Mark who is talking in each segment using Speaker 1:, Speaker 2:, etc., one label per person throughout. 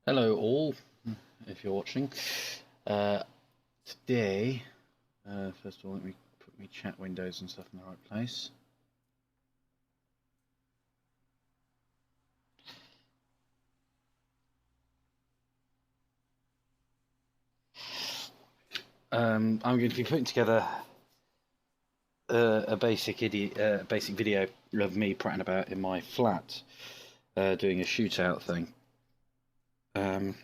Speaker 1: Hello all, if you're watching. Uh, Today, first of all, let me put my chat windows and stuff in the right place. I'm going to be putting together a basic video of me prattling about in my flat, doing a shootout thing. Um,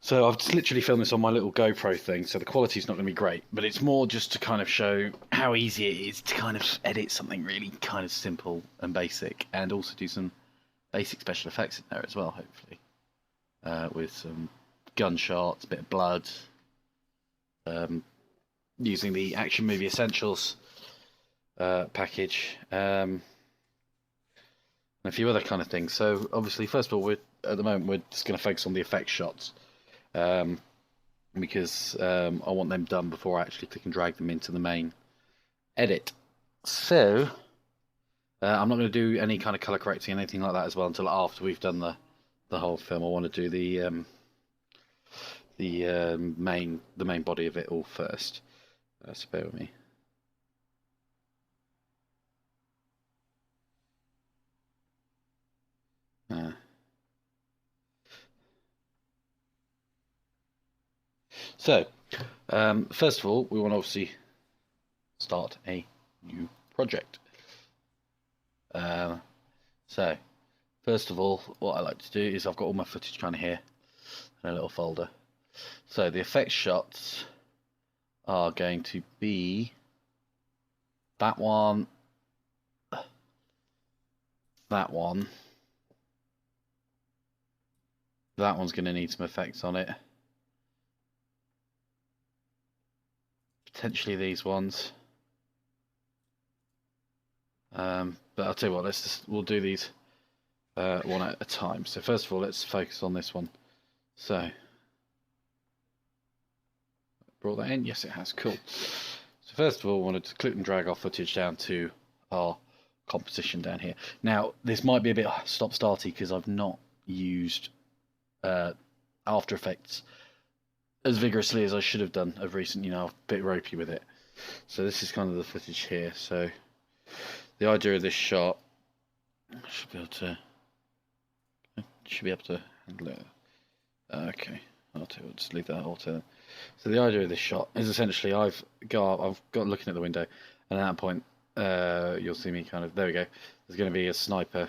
Speaker 1: So I've just literally filmed this on my little GoPro thing, so the quality's not going to be great, but it's more just to kind of show how easy it is to kind of edit something really kind of simple and basic, and also do some basic special effects in there as well, hopefully, with some gunshots, a bit of blood, um, using the Action Movie Essentials package, and a few other kind of things. So obviously, first of all, at the moment we're just going to focus on the effect shots. Um, because I want them done before I actually click and drag them into the main edit. So I'm not going to do any kind of color correcting, anything like that as well until after we've done the whole film. I want to do the main body of it all first. So bear with me. Uh, so first of all, we want to obviously start a new project. Uh, so first of all, what I like to do is I've got all my footage kind of here in a little folder. So the effects shots are going to be that one, that one. That one's going to need some effects on it. Potentially these ones. But I'll tell you what, we'll do these one at a time. So first of all, let's focus on this one. So, brought that in? Yes, it has. Cool. So first of all, I wanted to click and drag our footage down to our composition down here. Now, this might be a bit stop-starty because I've not used After Effects as vigorously as I should have done of recent. I'm a bit ropey with it. So this is kind of the footage here. So the idea of this shot, I should be able to handle it. Okay, I'll just leave that auto. So the idea of this shot is essentially I've got looking at the window, and at that point, you'll see me kind of there we go. There's going to be a sniper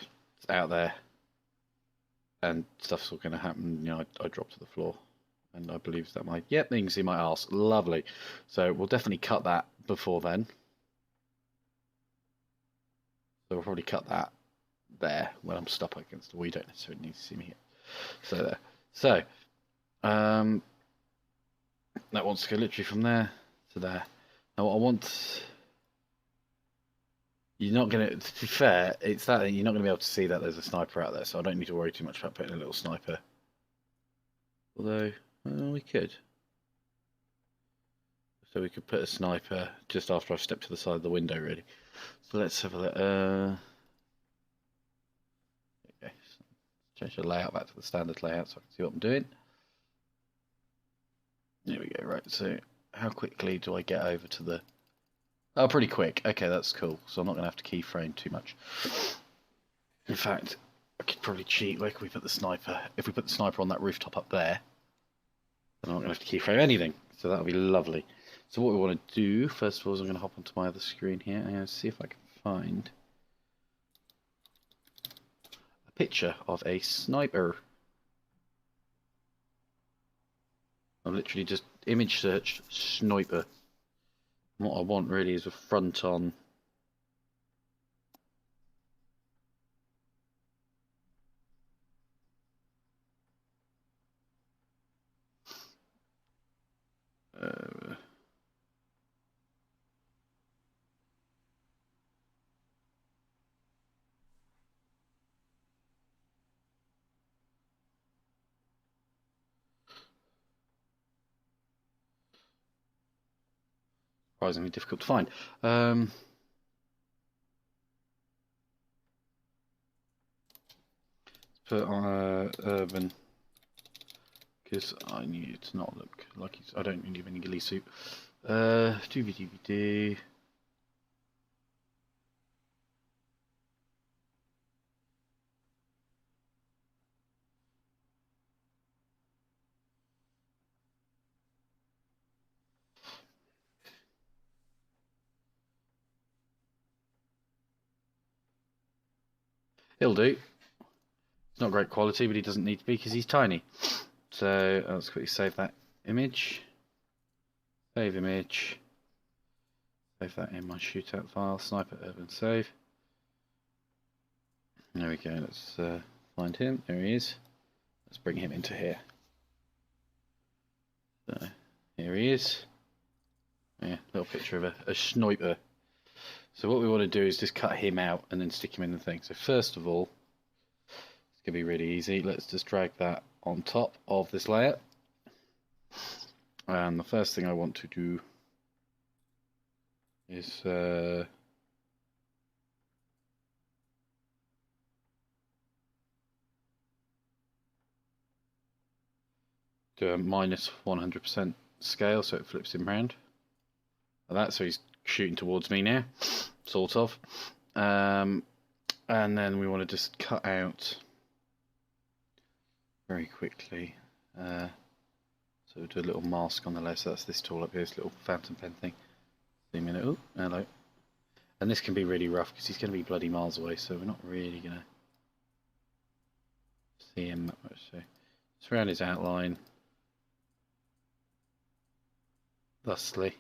Speaker 1: out there, and stuff's all going to happen. I drop to the floor, and I believe that my yep, you can see my arse, lovely. So we'll definitely cut that before then. So we'll probably cut that there when I'm stuck against the wall. You don't necessarily need to see me here. So there. So that wants to go literally from there to there. Now what I want, you're not going to be fair, it's that you're not going to be able to see that there's a sniper out there, so I don't need to worry too much about putting a little sniper. Although, we could. So we could put a sniper just after I've stepped to the side of the window, really. So let's have a look. Okay, so change the layout back to the standard layout so I can see what I'm doing. There we go, right, so how quickly do I get over to the... Oh, pretty quick. Okay, that's cool. So I'm not going to have to keyframe too much. In fact, I could probably cheat. Where can we put the sniper? If we put the sniper on that rooftop up there, then I'm not going to have to keyframe anything. So that'll be lovely. So what we want to do, first of all, is I'm going to hop onto my other screen here and see if I can find a picture of a sniper. I've literally just image searched sniper. And what I want really is a front on. Uh, surprisingly difficult to find. Put on urban, because I need it to not look like he's. I don't need any ghillie suit. DVD. He'll do. It's not great quality, but he doesn't need to be because he's tiny. So let's quickly save that image. Save image. Save that in my shootout file. Sniper urban save. There we go. Let's find him. There he is. Let's bring him into here. So here he is. Yeah, little picture of a sniper. So what we want to do is just cut him out and then stick him in the thing. So first of all, it's going to be really easy. Let's just drag that on top of this layer. And the first thing I want to do is do a minus 100% scale so it flips him round. Like that, so he's shooting towards me now, sort of. And then we want to just cut out very quickly. So we'll do a little mask on the left. So that's this tool up here, this little fountain pen thing. Zoom in. Oh, hello. And this can be really rough because he's going to be bloody miles away, so we're not really going to see him that much. So surround his outline thusly.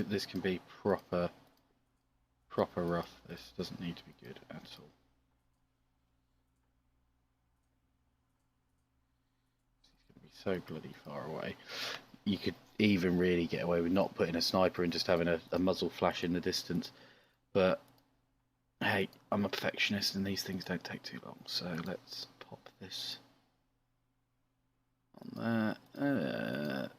Speaker 1: This can be proper rough. This doesn't need to be good at all. He's going to be so bloody far away. You could even really get away with not putting a sniper and just having a muzzle flash in the distance. But hey, I'm a perfectionist and these things don't take too long. So let's pop this on there.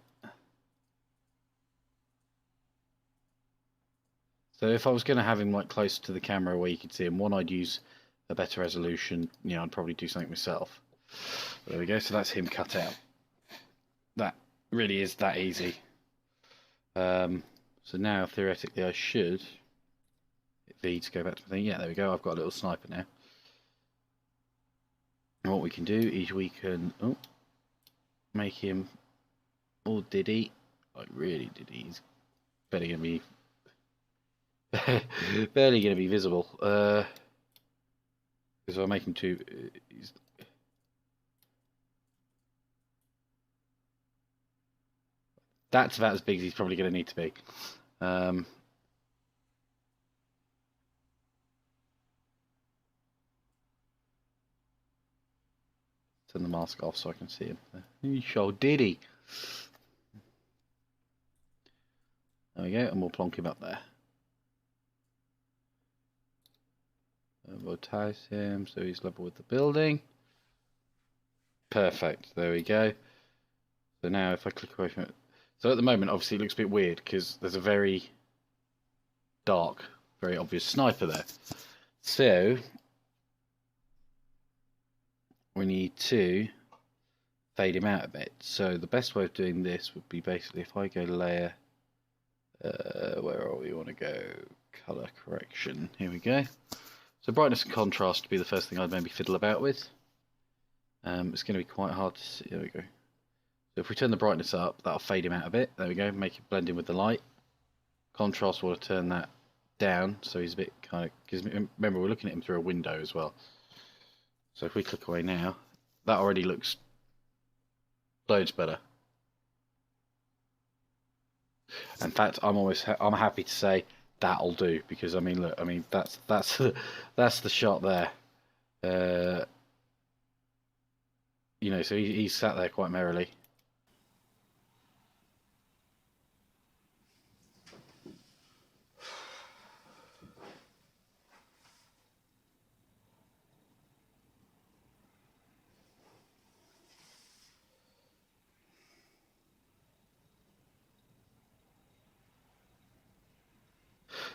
Speaker 1: So if I was going to have him like close to the camera where you could see him, one, I'd use a better resolution. You know, I'd probably do something myself. But there we go. So that's him cut out. That really is that easy. So now theoretically I should hit V to go back to my thing. Yeah, there we go. I've got a little sniper now. And what we can do is we can make him all diddy, like really diddy. He's barely gonna be barely gonna be visible. Because if I make him too, that's about as big as he's probably going to need to be. Turn the mask off so I can see him. He sure did he. There we go, and we'll plonk him up there. And we'll tice him so he's level with the building. Perfect, there we go. So now if I click away from it. So at the moment, obviously, it looks a bit weird because there's a very dark, very obvious sniper there. So we need to fade him out a bit. So the best way of doing this would be basically if I go layer, where are we? Want to go color correction. Here we go. So brightness and contrast would be the first thing I'd maybe fiddle about with. It's going to be quite hard to see. There we go. So if we turn the brightness up, that'll fade him out a bit. There we go. Make it blend in with the light. Contrast, we'll turn that down so he's a bit kind of. Because remember, we're looking at him through a window as well. So if we click away now, that already looks loads better. In fact, I'm happy to say that'll do because I mean, look, I mean that's that's the shot there. You know, so he's sat there quite merrily.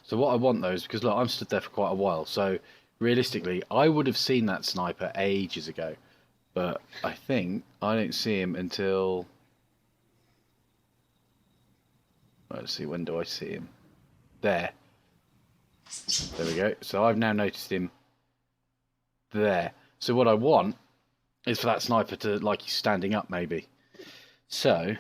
Speaker 1: So what I want though is, because look, I'm stood there for quite a while, so realistically, I would have seen that sniper ages ago, but I think I don't see him until. Let's see, when do I see him? There. There we go. So I've now noticed him there. So what I want is for that sniper to, like, he's standing up maybe. So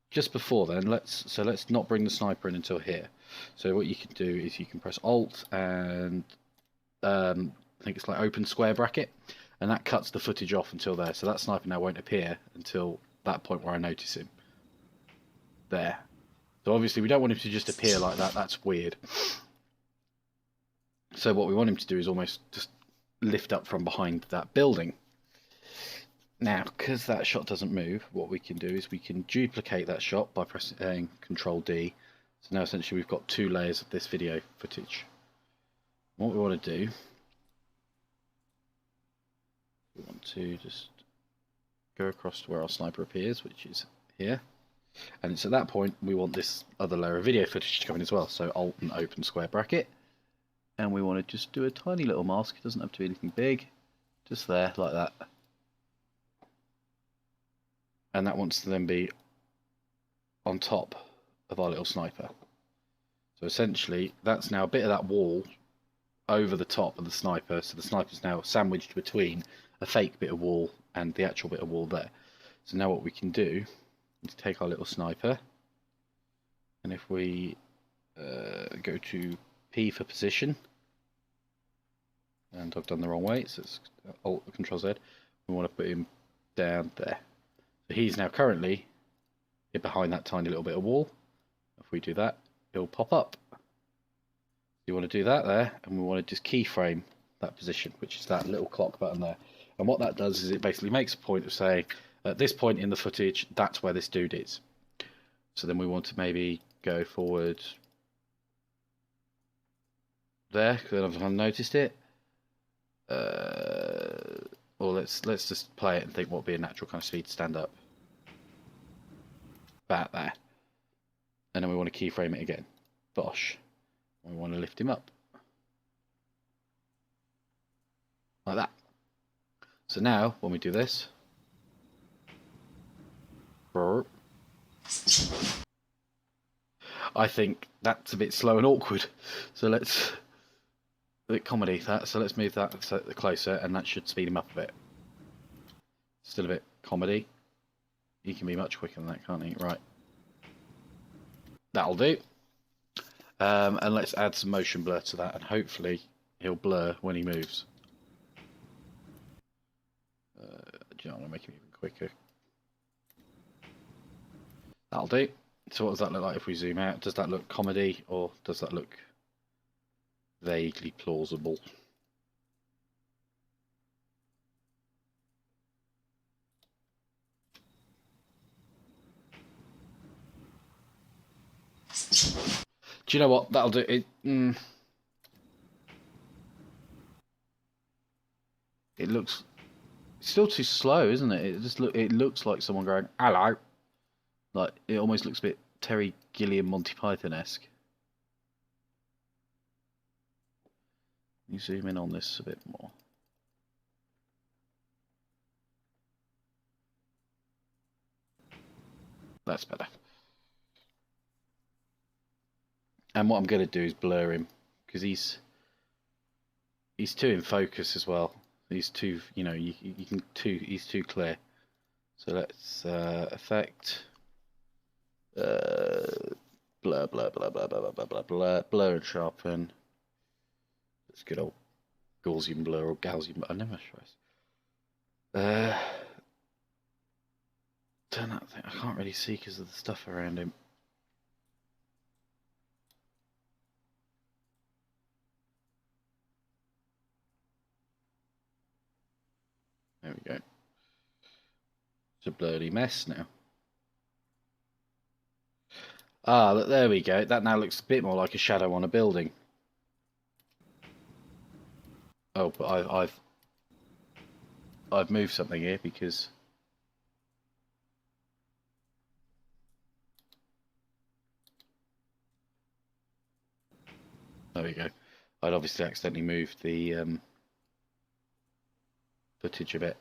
Speaker 1: just before then, let's not bring the sniper in until here. So what you can do is you can press Alt and I think it's like open square bracket, and that cuts the footage off until there. So that sniper now won't appear until that point where I notice him. There. So obviously we don't want him to just appear like that. That's weird. So what we want him to do is almost just lift up from behind that building. Now, because that shot doesn't move, what we can do is we can duplicate that shot by pressing Control D. So now essentially we've got 2 layers of this video footage. What we want to do, we want to just go across to where our sniper appears, which is here. And it's at that point we want this other layer of video footage to come in as well. So Alt and open square bracket. And we want to just do a tiny little mask. It doesn't have to be anything big. Just there, like that. And that wants to then be on top of our little sniper. So essentially, that's now a bit of that wall over the top of the sniper. So the sniper's now sandwiched between a fake bit of wall and the actual bit of wall there. So now what we can do is take our little sniper. And if we go to P for position, and I've done the wrong way, so it's Alt Control Z. We want to put him down there. So he's now currently behind that tiny little bit of wall. If we do that, it'll pop up. You want to do that there, and we want to just keyframe that position, which is that little clock button there. And what that does is it basically makes a point of saying, at this point in the footage, that's where this dude is. So then we want to maybe go forward there, because I've noticed it. Or let's just play it and think what would be a natural kind of speed to stand up. About there. And then we want to keyframe it again. Bosh. We want to lift him up. Like that. So now, when we do this, I think that's a bit slow and awkward. So let's a bit comedy that. So let's move that closer, and that should speed him up a bit. Still a bit comedy. He can be much quicker than that, can't he? Right. That'll do. And let's add some motion blur to that, and hopefully he'll blur when he moves. Do you know, I'm gonna make him even quicker. That'll do. So what does that look like if we zoom out? Does that look comedy, or does that look vaguely plausible? Do you know what? That'll do it. It looks still too slow, isn't it? It looks like someone going hello. Like it almost looks a bit Terry Gilliam Monty Python-esque. You zoom in on this a bit more. That's better. And what I'm going to do is blur him, because he's too in focus as well. He's too, you know, he's too clear. So let's effect blur, blur, blur, blur, blur, blur, blur, blur, blur and sharpen. Let's good old Gaussian blur or Gaussian blur. I never try. Turn that thing. I can't really see because of the stuff around him. There we go. It's a blurry mess now. Ah, look, there we go. That now looks a bit more like a shadow on a building. Oh, but I've moved something here because There we go. I'd obviously accidentally moved the footage a bit.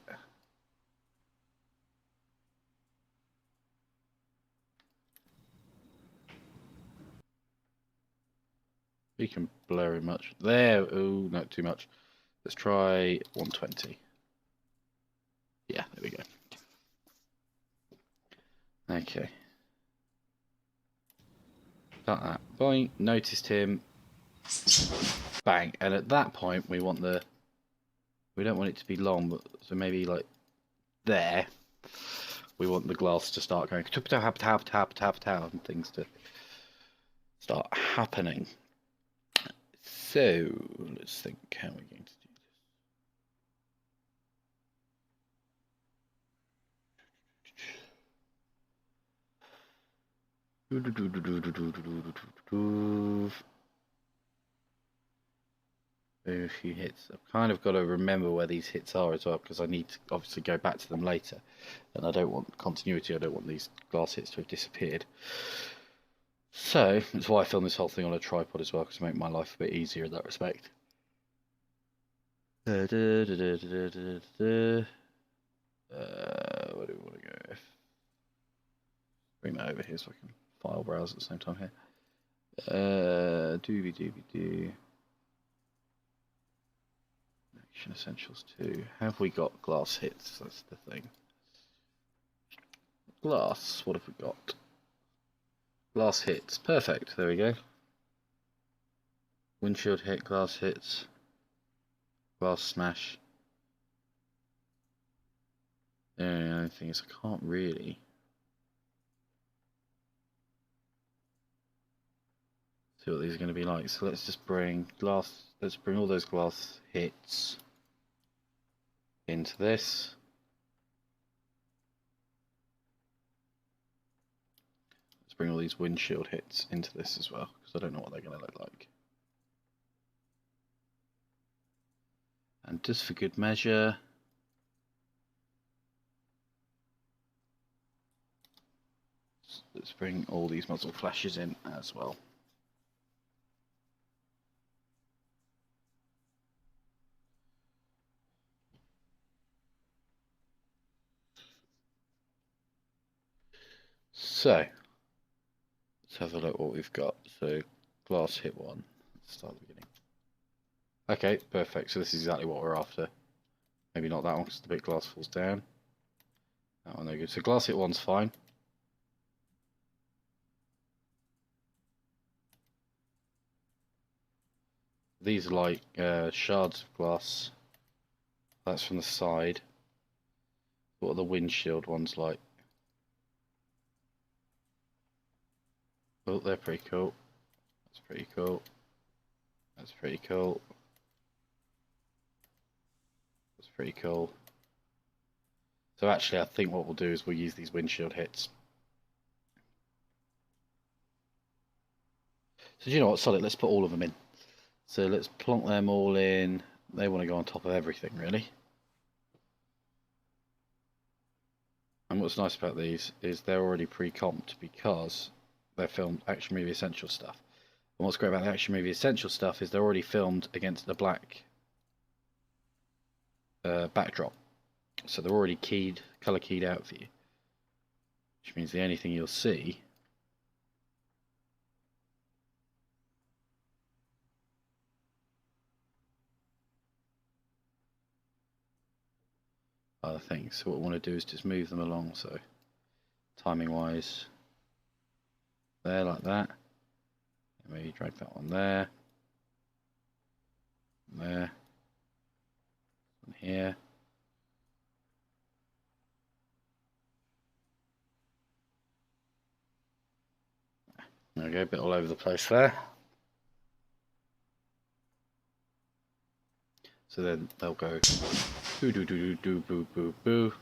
Speaker 1: We can blur it much. There. Oh, not too much. Let's try 120. Yeah, there we go. Okay. Got that. Boing. Noticed him. Bang. And at that point, we want the... We don't want it to be long, but so maybe like there. We want the glass to start going tap tap tap tap tap and things to start happening. So let's think how we're going to do this. A few hits. I've kind of got to remember where these hits are as well, because I need to obviously go back to them later, and I don't want continuity. I don't want these glass hits to have disappeared. So that's why I filmed this whole thing on a tripod as well, because to make my life a bit easier in that respect. Where do we want to go? Bring that over here so I can file browse at the same time here. Doobie. Action Essentials 2. Have we got glass hits? That's the thing. Glass, what have we got? Glass hits. Perfect. There we go. Windshield hit, glass hits, glass smash. The only thing is I can't really. See what these are going to be like. So let's just bring glass. Let's bring all those glass hits into this. Let's bring all these windshield hits into this as well, because I don't know what they're going to look like. And just for good measure, let's bring all these muzzle flashes in as well. So let's have a look what we've got. So glass hit one. Let's start at the beginning. Okay, perfect. So this is exactly what we're after. Maybe not that one because the big glass falls down. That one no good. So glass hit one's fine. These are like shards of glass. That's from the side. What are the windshield ones like? Oh, they're pretty cool. That's pretty cool. That's pretty cool. That's pretty cool. So actually, I think what we'll do is we'll use these windshield hits. So do you know what? Solid. Let's put all of them in. So let's plonk them all in. They want to go on top of everything, really. And what's nice about these is they're already pre-comped because they're filmed Action Movie Essential stuff. And what's great about the Action Movie Essential stuff is they're already filmed against the black backdrop. So they're already keyed, color keyed out for you. Which means the only thing you'll see are the things. So what we want to do is just move them along. So timing wise, there like that. And maybe drag that one there. There. And here. There we go, a bit all over the place there. So then they'll go boo doo doo doo doo boo boo boo.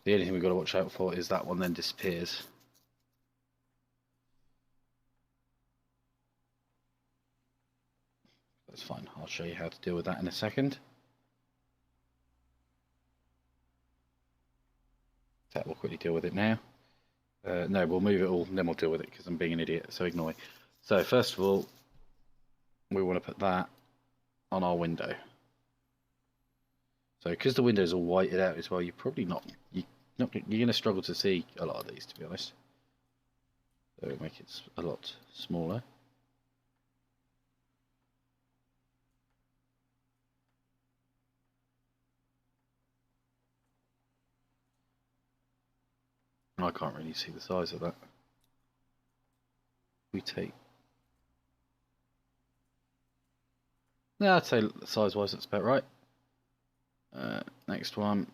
Speaker 1: The only thing we've got to watch out for is that one then disappears. That's fine. I'll show you how to deal with that in a second. We'll quickly deal with it now. No, we'll move it all and then we'll deal with it because I'm being an idiot, so ignore me. So first of all, we want to put that on our window. So because the window's all whited out as well, you're probably you're going to struggle to see a lot of these, to be honest. So we'll make it a lot smaller. I can't really see the size of that. We take... Yeah, I'd say size-wise that's about right. Next one.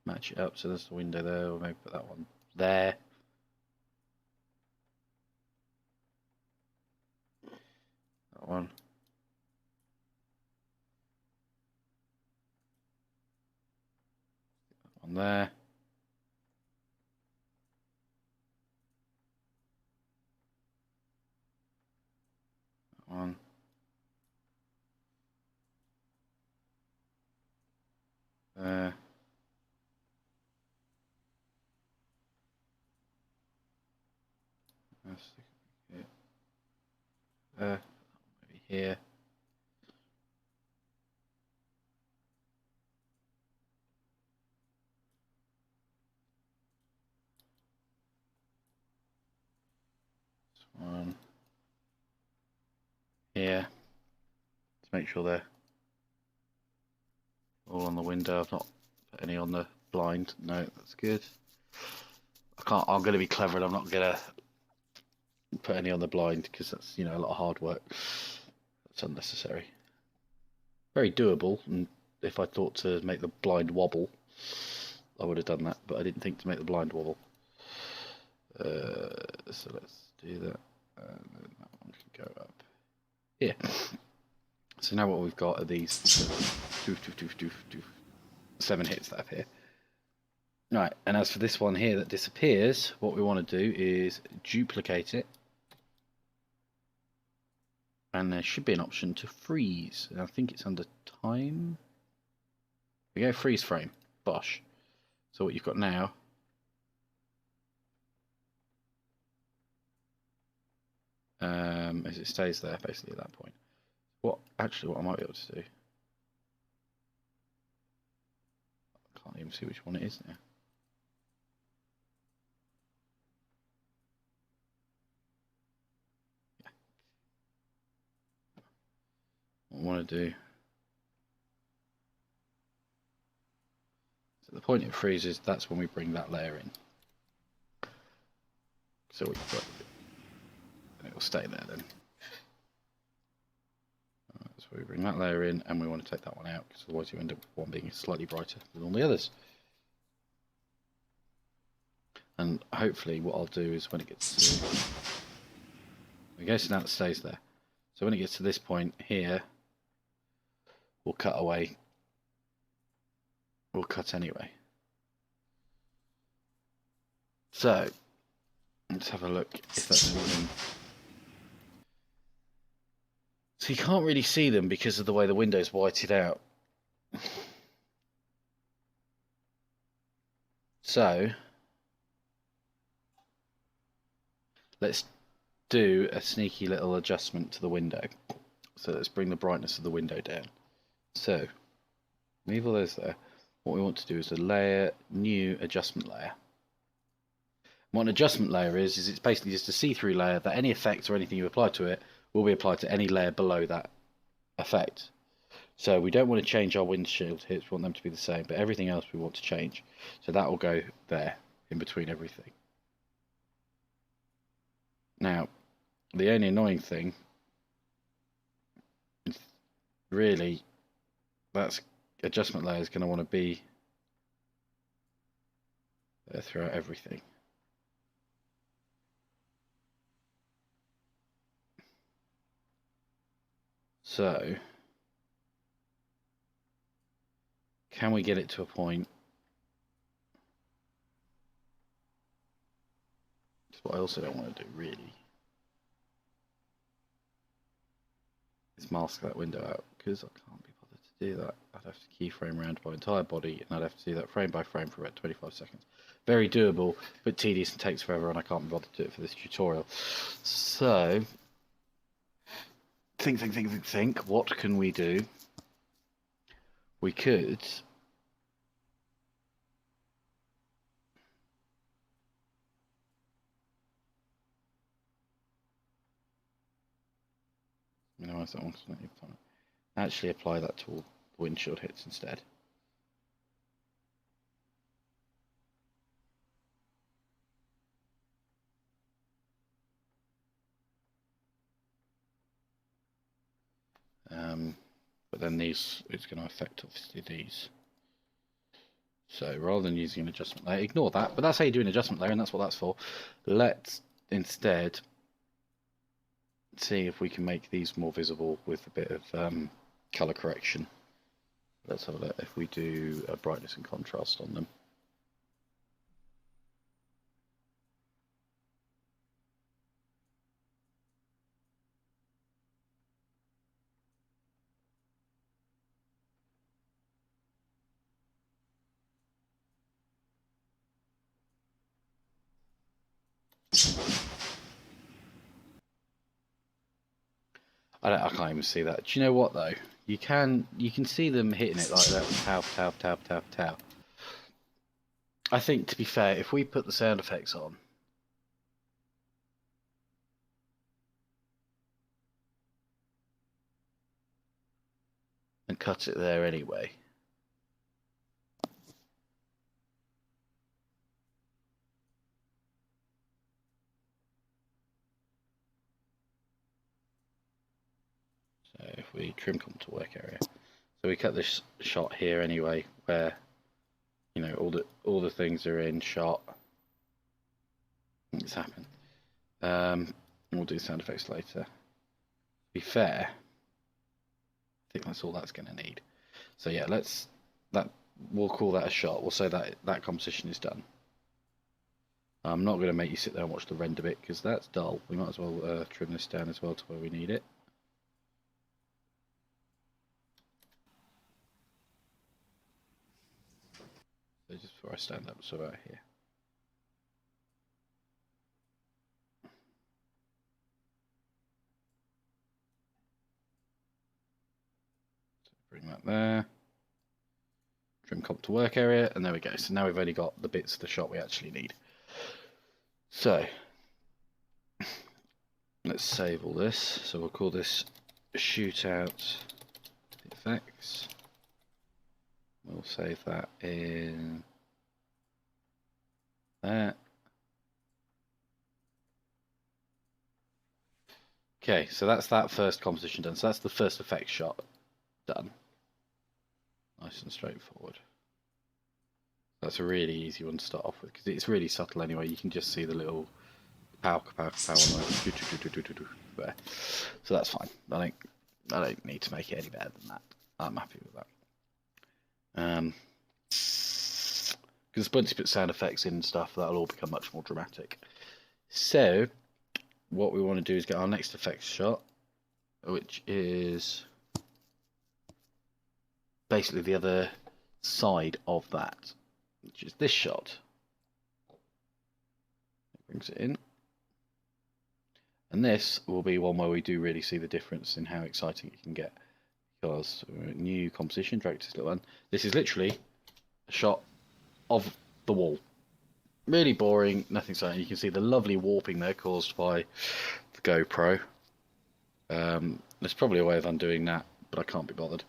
Speaker 1: Match it up, so there's the window there. We'll maybe put that one there. That one. That one there. That one. There. Maybe here. This one. Here. Let's make sure they're all on the window. I've not put any on the blind. No, that's good. I'm going to be clever and I'm not going to put any on the blind because that's, a lot of hard work. That's unnecessary. Very doable, and if I thought to make the blind wobble, I would have done that, but I didn't think to make the blind wobble. So let's do that, and then that one can go up here. So now what we've got are these 7 hits that appear. Right, and as for this one here that disappears, what we want to do is duplicate it. And there should be an option to freeze. I think it's under time. We go freeze frame. Bosh. So what you've got now is it stays there basically at that point. What I might be able to do. I can't even see which one it is now. What I want to do. So the point it freezes, that's when we bring that layer in. So we've got, and it will stay there then. So we bring that layer in, and we want to take that one out because otherwise you end up with one being slightly brighter than all the others. And hopefully, what I'll do is when it gets to, okay, so now it stays there. So when it gets to this point here, we'll cut away. We'll cut anyway. So let's have a look if that's anything. So you can't really see them because of the way the window's whited out. So let's do a sneaky little adjustment to the window. So let's bring the brightness of the window down. So leave all those there. What we want to do is a layer, new adjustment layer. What an adjustment layer is it's basically just a see-through layer that any effect or anything you apply to it will be applied to any layer below that effect. So we don't want to change our windshield hits, we want them to be the same, but everything else we want to change. So that will go there, in between everything. Now, the only annoying thing is really that adjustment layer is going to want to be there throughout everything. So, can we get it to a point? That's what I also don't want to do, really. Let's mask that window out because I can't be bothered to do that. I'd have to keyframe around my entire body and I'd have to do that frame by frame for about 25 seconds. Very doable, but tedious and takes forever, and I can't be bothered to do it for this tutorial. So, think. What can we do? We could minimize that one. Actually, apply that to all the windshield hits instead. But then these, it's going to affect obviously these. So rather than using an adjustment layer, ignore that. But that's how you do an adjustment layer, and that's what that's for. Let's instead see if we can make these more visible with a bit of color correction. Let's have a look if we do a brightness and contrast on them. I can't even see that. Do you know what though? You can see them hitting it like that. Tap, tap, tap, tap, tap. I think, to be fair, if we put the sound effects on, and cut it there anyway. So if we trim come to work area, so we cut this shot here anyway, where you know all the things are in shot. It's happened. We'll do sound effects later. To be fair, I think that's all that's going to need. So yeah, we'll call that a shot. We'll say that composition is done. I'm not going to make you sit there and watch the render bit because that's dull. We might as well trim this down as well to where we need it. So just before I stand up, so about here. So bring that there. Trim comp to work area, and there we go. So now we've only got the bits of the shot we actually need. So let's save all this. So we'll call this shootout VFX. We'll save that in there. Okay, so that's that first composition done. So that's the first effect shot done. Nice and straightforward. That's a really easy one to start off with because it's really subtle anyway. You can just see the little pow there. So that's fine. I don't need to make it any better than that. I'm happy with that. Because once you put sound effects in and stuff, that'll all become much more dramatic. So what we want to do is get our next effects shot, which is basically the other side of that, which is this shot. It brings it in. And this will be one where we do really see the difference in how exciting it can get. Because new composition, drag to this little one. This is literally a shot of the wall. Really boring, nothing exciting. You can see the lovely warping there caused by the GoPro. There's probably a way of undoing that, but I can't be bothered.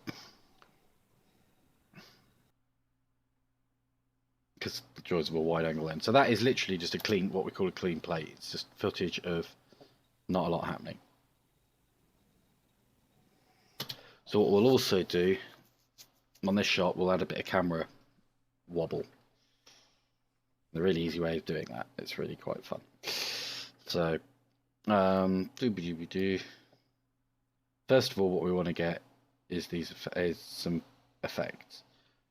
Speaker 1: Because the joys of a wide angle lens. So that is literally just a clean, what we call a clean plate. It's just footage of not a lot happening. So what we'll also do on this shot, we'll add a bit of camera wobble. A really easy way of doing that. It's really quite fun. So, first of all, what we want to get is some effects.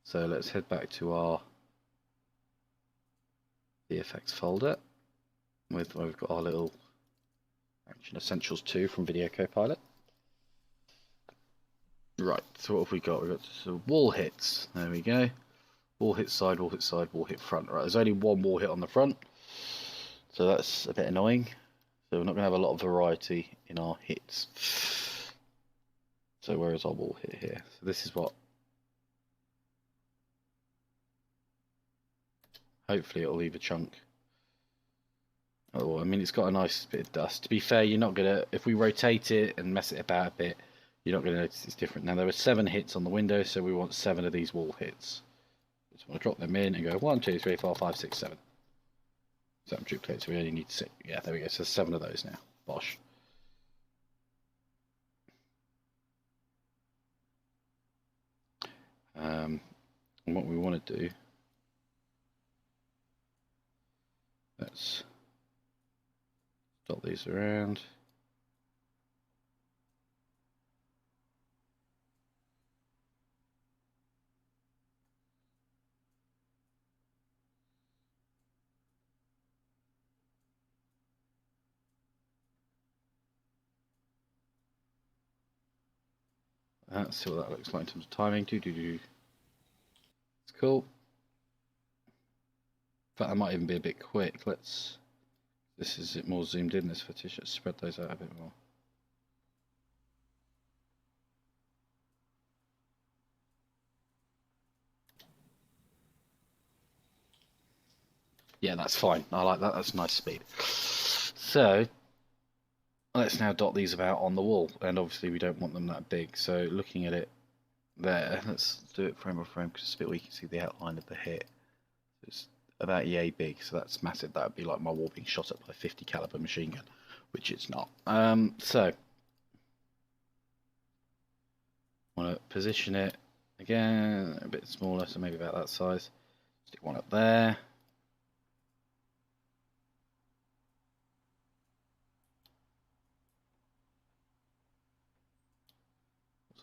Speaker 1: So let's head back to our VFX folder where we've got our little Action Essentials 2 from Video Copilot. Right, so what have we got? We've got some wall hits. There we go. Wall hit side, wall hit side, wall hit front. Right, there's only one wall hit on the front, so that's a bit annoying. So we're not going to have a lot of variety in our hits. So where is our wall hit here? So this is what... Hopefully it'll leave a chunk. Oh, I mean, it's got a nice bit of dust. To be fair, you're not going to... If we rotate it and mess it about a bit, you're not going to notice it's different. Now, there are 7 hits on the window, so we want 7 of these wall hits. Just want to drop them in and go 1, 2, 3, 4, 5, 6, 7. 7 duplicates, so we only need 6. Yeah, there we go. So 7 of those now. Bosh. And what we want to do, let's dot these around. Let's see what that looks like in terms of timing. It's cool. In fact, that might even be a bit quick. This is it more zoomed in, this footage. Let's spread those out a bit more. Yeah, that's fine. I like that. That's nice speed. So let's now dot these about on the wall, and obviously we don't want them that big. So looking at it there, let's do it frame by frame because it's a bit where you can see the outline of the hit. It's about yay big, so that's massive. That would be like my wall being shot at by a 50 caliber machine gun, which it's not. So want to position it again a bit smaller, so maybe about that size. Stick one up there.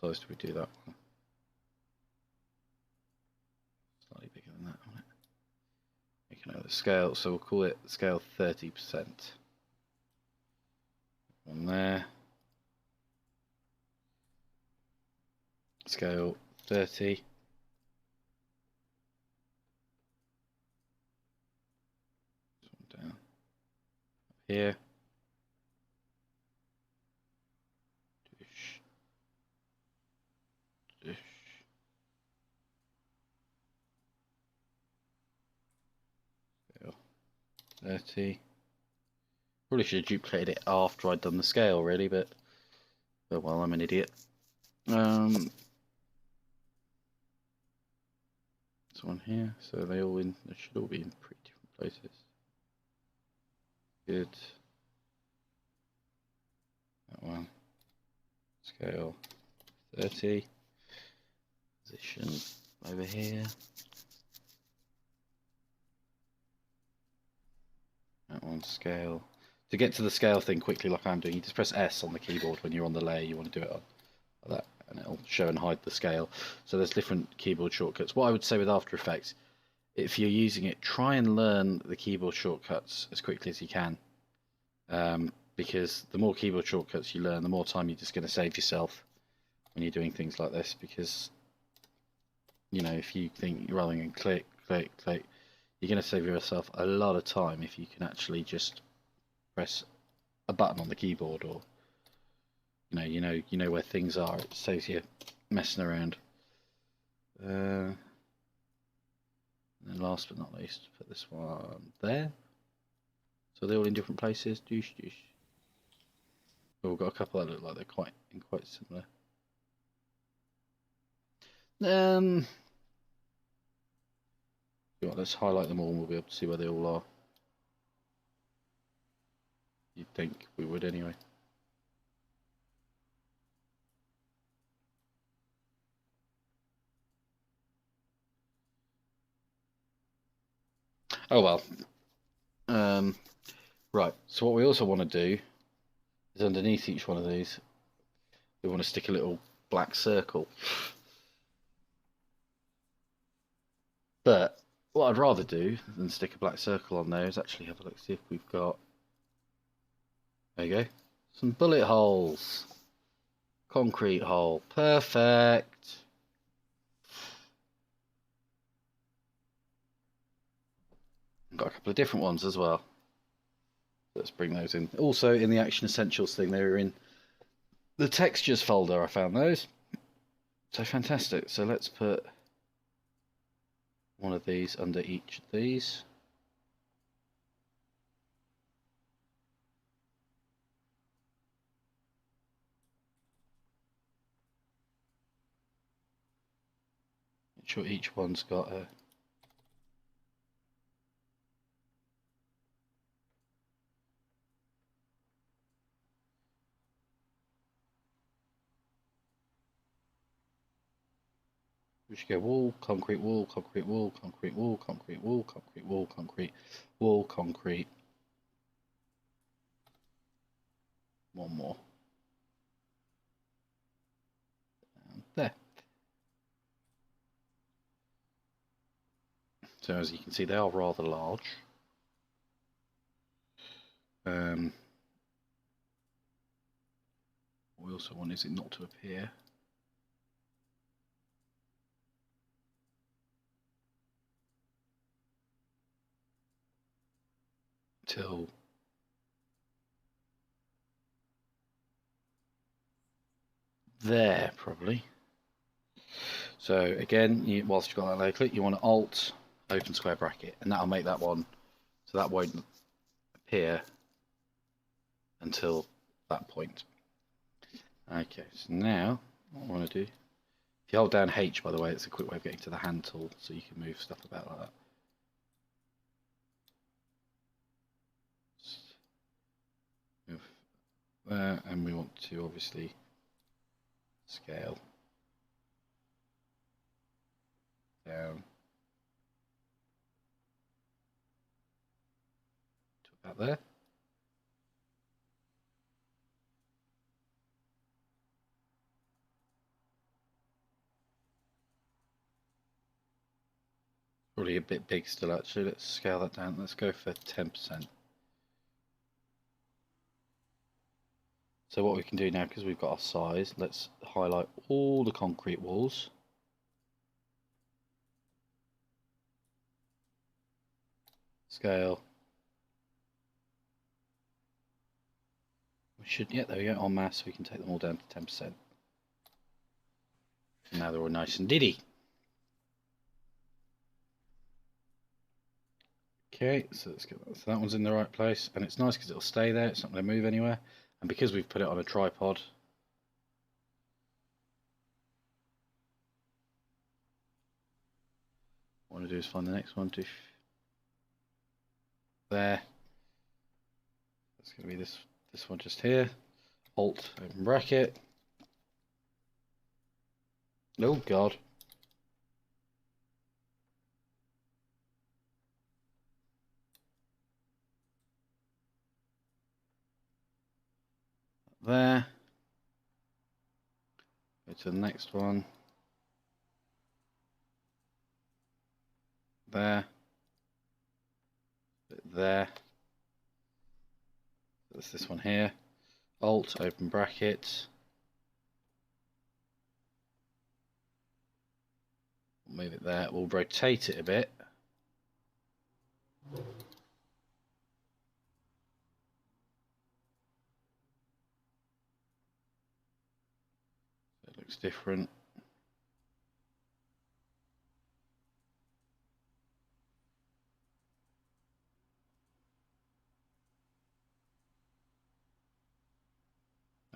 Speaker 1: What size do we do that one? Slightly bigger than that, won't it? Make another scale, so we'll call it scale 30%. One there. Scale 30. Down here. Dish. Dish. Scale 30. Probably should have duplicated it after I'd done the scale, really, but oh well, I'm an idiot. This one here, so they should all be in pretty different places. Good. That one. Scale 30. Position over here. That one scale. To get to the scale thing quickly, like I'm doing, you just press S on the keyboard when you're on the layer you want to do it on, like that, and it'll show and hide the scale. So there's different keyboard shortcuts. What I would say with After Effects, if you're using it, try and learn the keyboard shortcuts as quickly as you can, because the more keyboard shortcuts you learn, the more time you're just going to save yourself when you're doing things like this. Because, you know, if you think rather than click, click, click, you're going to save yourself a lot of time if you can actually just press a button on the keyboard, or you know where things are. It saves you messing around. And then last but not least, put this one there. So they're all in different places. Doosh, doosh. We've got a couple that look like they're quite similar. Let's highlight them all and we'll be able to see where they all are. You'd think we would anyway. Oh well. Right, so what we also want to do is underneath each one of these, we want to stick a little black circle. But what I'd rather do than stick a black circle on there is actually have a look, see if we've got, there you go, some bullet holes. Concrete hole. Perfect. Got a couple of different ones as well. Let's bring those in. Also in the Action Essentials thing, they were in the textures folder. I found those. So fantastic. So let's put one of these under each of these. Make sure each one's got a we should go wall, concrete, wall, concrete, wall, concrete, wall, concrete, wall, concrete, wall, concrete, wall, concrete. One more. And there. So as you can see, they are rather large. What we also want is it not to appear. Till there, probably. So again, whilst you've got that layer click, you want to Alt, open square bracket, and that'll make that one, so that won't appear until that point. Okay, so now what I want to do, if you hold down H, by the way, it's a quick way of getting to the hand tool, so you can move stuff about like that. Move there, and we want to obviously scale down to about there. Probably a bit big still, actually. Let's scale that down. Let's go for 10%. So what we can do now, because we've got our size, let's highlight all the concrete walls. Scale. We should, yeah, there we go, en masse, we can take them all down to 10%. And now they're all nice and diddy. Okay, so let's get that. So that one's in the right place, and it's nice because it'll stay there, it's not going to move anywhere. And because we've put it on a tripod, what I want to do is find the next one to there. That's going to be this one just here. Alt, open bracket. Oh God. There. Go to the next one. There. There. That's this one here. Alt, open bracket. We'll move it there. We'll rotate it a bit. It looks different.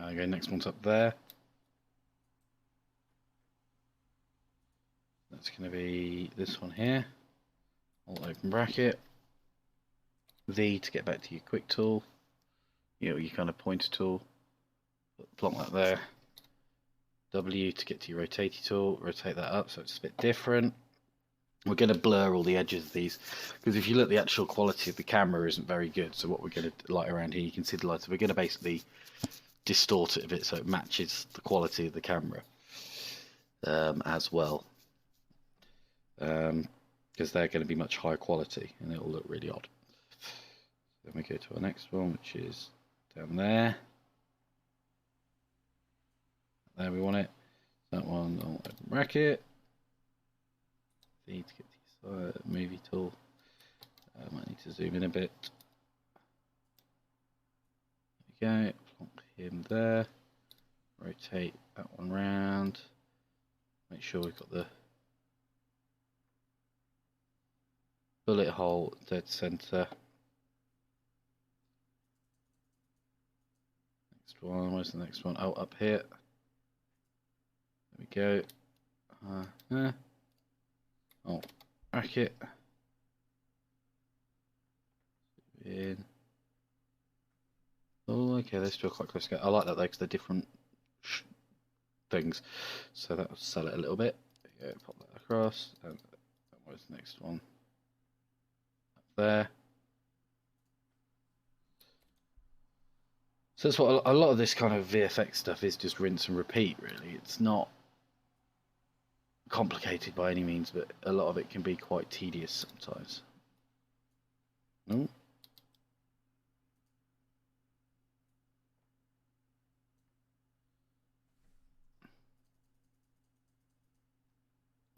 Speaker 1: Okay, next one's up there. That's going to be this one here. Alt open bracket. V to get back to your quick tool. Your kind of pointer tool. Plonk that there. W to get to your rotate tool. Rotate that up so it's a bit different. We're going to blur all the edges of these because if you look, the actual quality of the camera isn't very good. So what we're going to light around here, you can see the lights. We're going to basically distort it a bit so it matches the quality of the camera as well, because they're going to be much higher quality and it'll look really odd. Then we go to our next one, which is down there. There we want it. That one, I'll open bracket. Need to get the movie tool. I might need to zoom in a bit. There we go. Plonk him there. Rotate that one round. Make sure we've got the bullet hole dead center. Next one, where's the next one? Oh, up here. There we go. Oh, bracket. In. Oh, okay, they're still quite close together. I like that though, because they're different things. So that'll sell it a little bit. There you go, pop that across. And where's the next one? Up there. So that's what a lot of this kind of VFX stuff is, just rinse and repeat, really. It's not complicated by any means, but a lot of it can be quite tedious sometimes. Oh.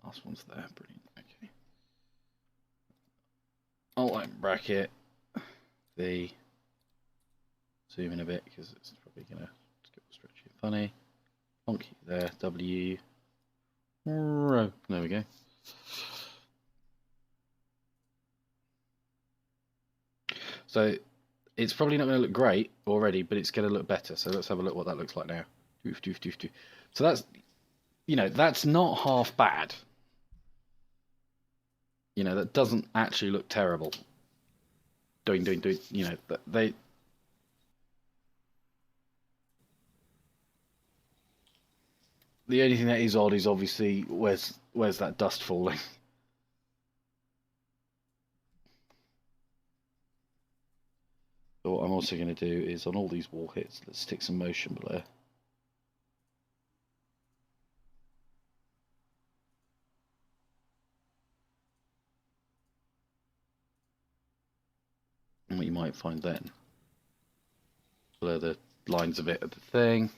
Speaker 1: Last one's there, brilliant. Okay. Outline bracket. The zoom in a bit because it's probably gonna get stretchy and funny. Funky there. W. There we go. So it's probably not going to look great already, but it's going to look better. So let's have a look what that looks like now. So that's, that's not half bad. That doesn't actually look terrible. Doing. They. The only thing that is odd is obviously where's that dust falling. But what I'm also going to do is on all these wall hits, let's stick some motion blur. And what you might find then, blur the lines a bit of the thing,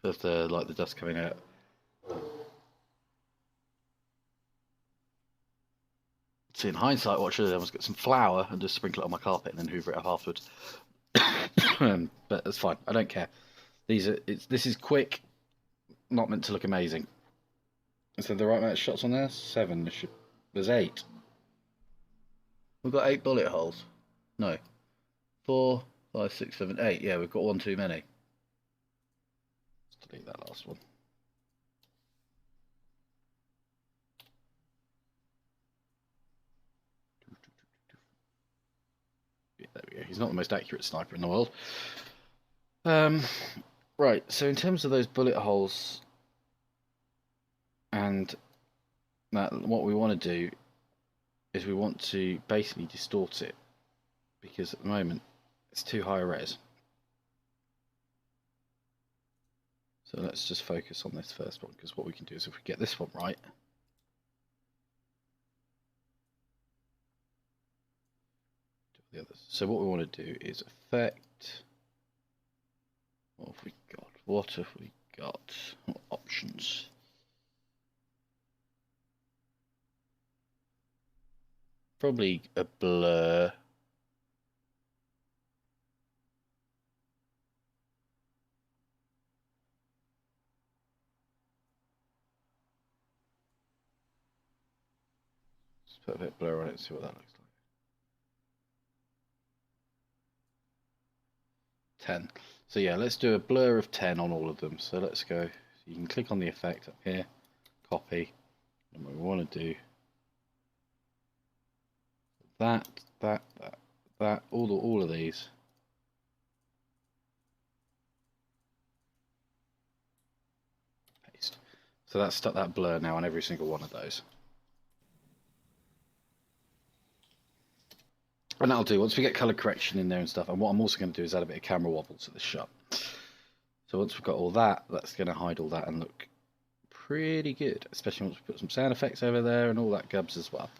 Speaker 1: of the like the dust coming out. See, in hindsight, what I should have done was get some flour and just sprinkle it on my carpet and then hoover it up afterwards. But that's fine. I don't care. This is quick, not meant to look amazing. Is there the right amount of shots on there? 7. There's 8. We've got 8 bullet holes. No. 4, 5, 6, 7, 8. Yeah, we've got one too many. Let's delete that last one. Yeah, there we go. He's not the most accurate sniper in the world. Right, so in terms of those bullet holes and that, what we want to do is we want to basically distort it, because at the moment it's too high res. So let's just focus on this first one, because what we can do is if we get this one right, do the others. So what we want to do is effect. What have we got? What have we got? What options? Probably a blur. Let's put a bit of blur on it and see what that looks like. 10. So yeah, let's do a blur of 10 on all of them. So let's go. So you can click on the effect up here, copy, and what we want to do that, all of these. Paste. So that's stuck that blur now on every single one of those. And that'll do once we get color correction in there and stuff. And what I'm also going to do is add a bit of camera wobble to the shot. So once we've got all that, that's going to hide all that and look pretty good, especially once we put some sound effects over there and all that gubs as well.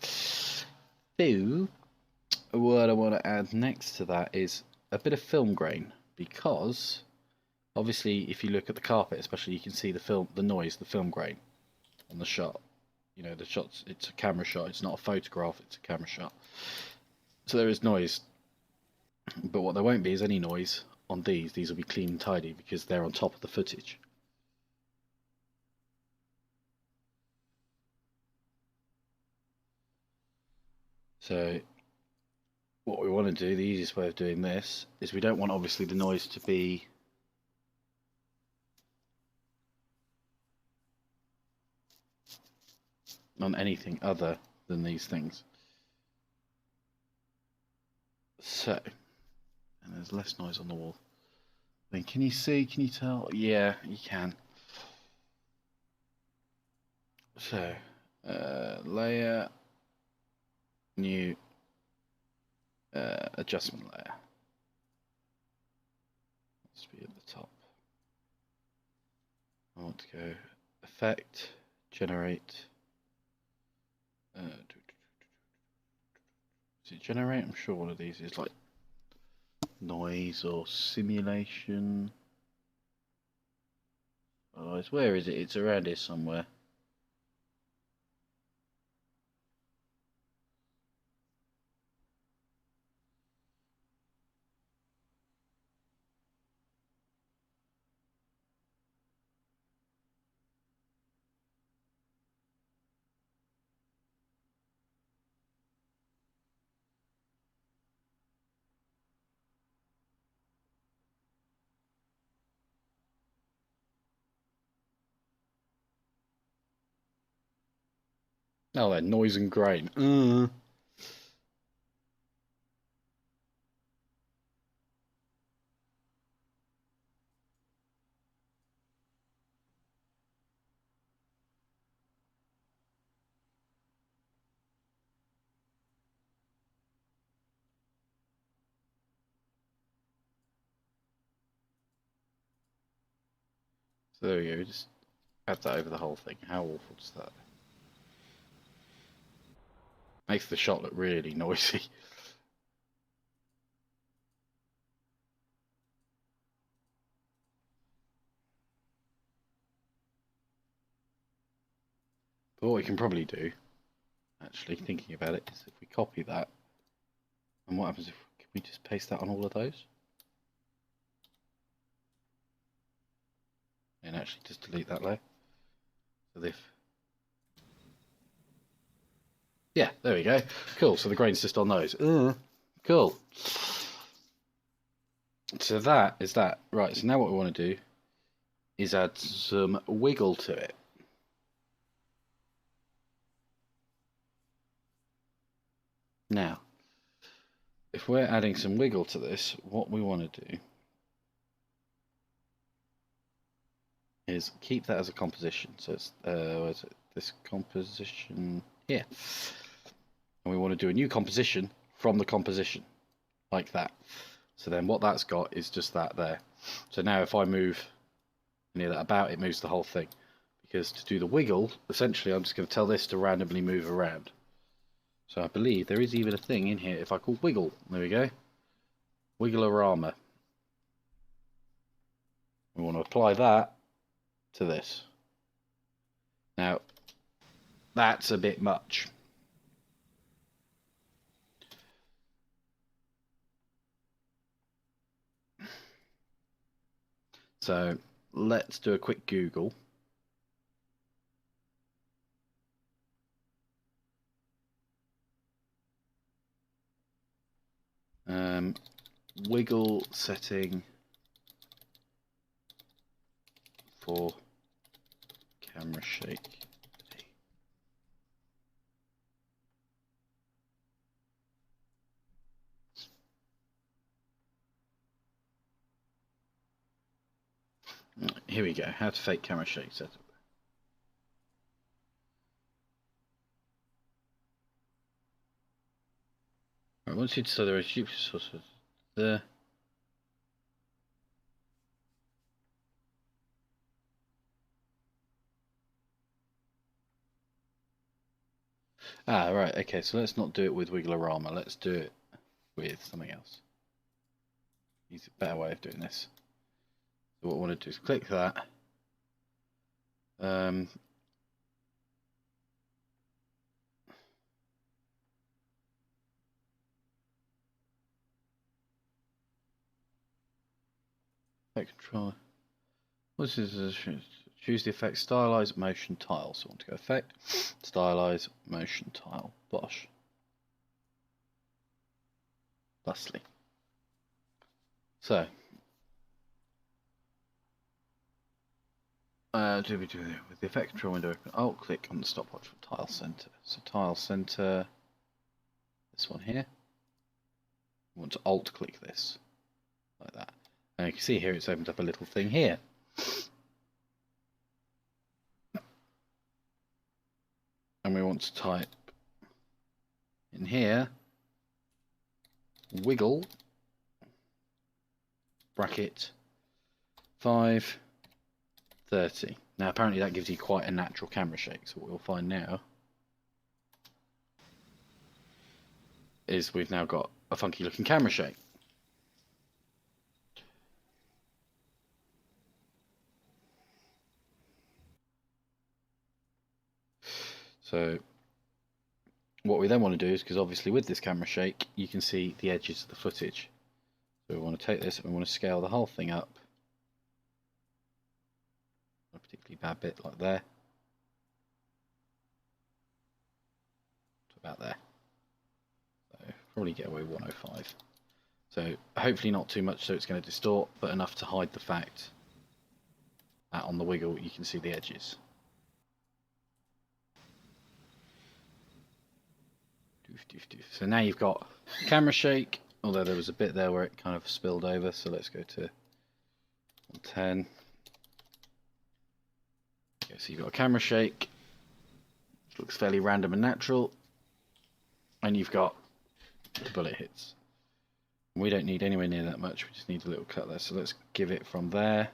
Speaker 1: So what I want to add next to that is a bit of film grain, because Obviously, if you look at the carpet, especially, you can see the noise, the film grain on the shot. You know, the shots. It's a camera shot. It's not a photograph. It's a camera shot. So there is noise, but what there won't be is any noise on these. These will be clean and tidy because they're on top of the footage. So what we want to do, the easiest way of doing this, is we don't want obviously the noise to be on anything other than these things. So, and there's less noise on the wall. I mean, can you see? Can you tell? Yeah, you can. So, layer, new, adjustment layer. Let's be at the top. I want to go effect, generate. Is it generate? I'm sure one of these is like noise or simulation. Otherwise, where is it? It's around here somewhere. Oh, there, noise and grain. So there we go. Just add that over the whole thing. How awful is that? Makes the shot look really noisy. But what we can probably do, actually thinking about it, is if we copy that, and what happens if can we just paste that on all of those? And actually just delete that layer. So if yeah, there we go. Cool. So the grain's just on those. Cool. So that is that. Right. So now what we want to do is add some wiggle to it. Now, if we're adding some wiggle to this, what we want to do is keep that as a composition. So it's where's it? This composition here, and we want to do a new composition from the composition, like that. So then what that's got is just that there. So now if I move near that about, it moves the whole thing. Because to do the wiggle, essentially I'm just going to tell this to randomly move around. So I believe there is even a thing in here if I call wiggle. There we go. Wigglerama. We want to apply that to this. Now, that's a bit much. So let's do a quick Google. Wiggle setting for camera shake. Here we go. How to fake camera shake setup. Right, once you so there are sources there. Ah, right. Okay, so let's not do it with Wigglerama. Let's do it with something else. Use a better way of doing this. So what I want to do is click that. Effect control. This is choose the effect, stylize motion tile. So I want to go effect, stylize motion tile. Bosh. Bustly. So with the effect control window open, Alt click on the stopwatch for tile center. So tile center, this one here. I want to Alt click this like that. And you can see here it's opened up a little thing here. And we want to type in here wiggle bracket 530. Now apparently that gives you quite a natural camera shake, so what we'll find now is we've now got a funky looking camera shake. So what we then want to do is, because obviously with this camera shake you can see the edges of the footage, so we want to take this and we want to scale the whole thing up a particularly bad bit like there to about there. So probably get away with 105. So hopefully not too much so it's going to distort, but enough to hide the fact that on the wiggle you can see the edges. So now you've got camera shake, although there was a bit there where it kind of spilled over, so let's go to 110. Okay, so you've got a camera shake, which looks fairly random and natural, and you've got the bullet hits. We don't need anywhere near that much, we just need a little cut there, so let's give it from there.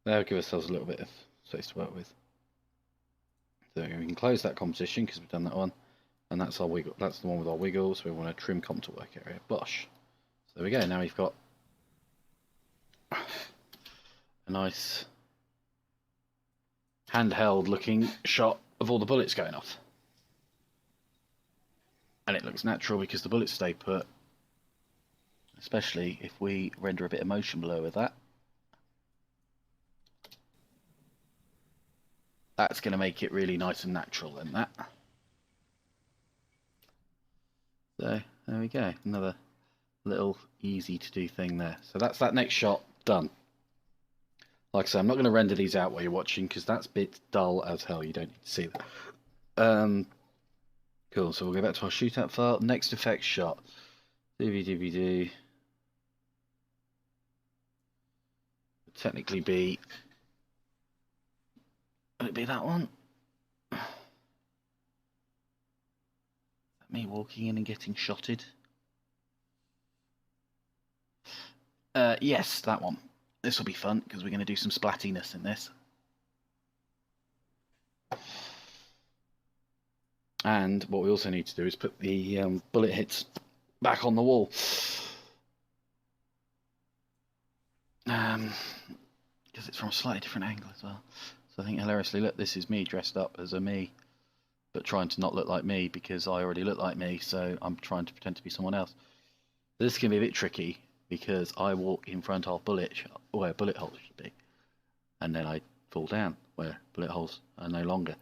Speaker 1: That'll give ourselves a little bit of space to work with. So we can close that composition because we've done that one, and that's our wiggle. That's the one with our wiggles. So we want to trim comp to work area. Bosh. So there we go. Now we've got a nice handheld looking shot of all the bullets going off, and it looks natural because the bullets stay put. Especially if we render a bit of motion below with that. That's going to make it really nice and natural then, that. So there we go, another little easy to do thing there. So that's that next shot done. Like I say, I'm not going to render these out while you're watching because that's a bit dull as hell. You don't need to see that. Cool, so we'll go back to our shootout file. Next effect shot. DVD. Technically be, would it be that one? Me walking in and getting shotted? Yes, that one. This will be fun because we're going to do some splattiness in this. And what we also need to do is put the bullet hits back on the wall. Because it's from a slightly different angle as well. So I think hilariously, look, this is me dressed up as a me, but trying to not look like me because I already look like me, so I'm trying to pretend to be someone else. This can be a bit tricky because I walk in front of where bullet holes should be, and then I fall down where bullet holes are no longer.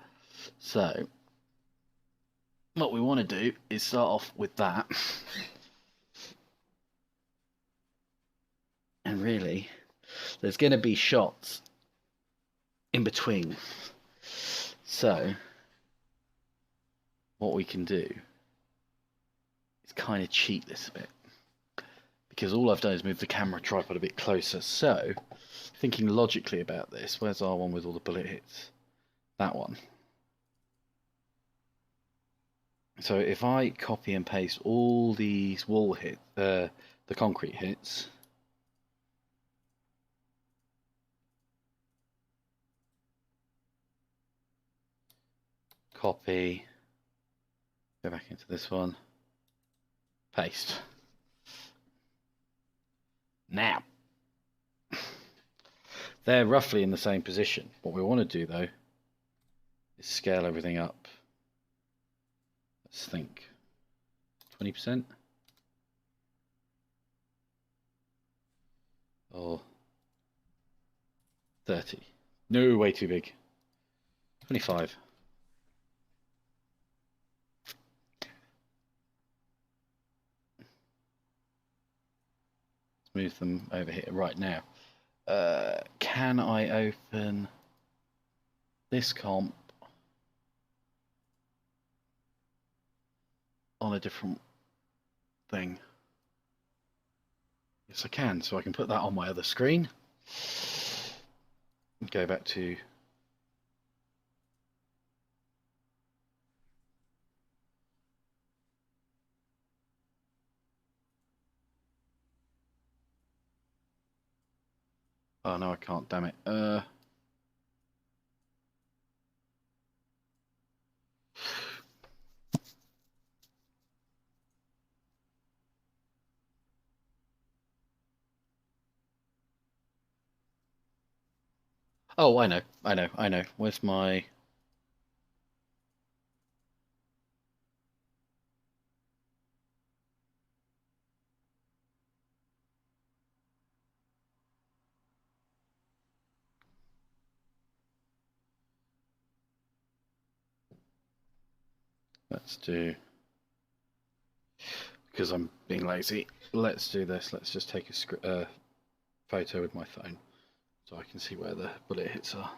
Speaker 1: So what we want to do is start off with that. And really, there's going to be shots in between. So what we can do is kind of cheat this a bit. Because all I've done is move the camera tripod a bit closer. So, thinking logically about this, where's our one with all the bullet hits? That one. So if I copy and paste all these wall hits, the concrete hits, copy, go back into this one, paste. Now, they're roughly in the same position. What we want to do though is scale everything up. Let's think 20% or 30. No, way too big. 25. Let's move them over here right now. Can I open this comp on a different thing? Yes, I can. So I can put that on my other screen. Go back to oh no, I can't, damn it. Oh, I know. Where's my... Let's do... Because I'm being lazy, let's do this. Let's just take a photo with my phone so I can see where the bullet hits are.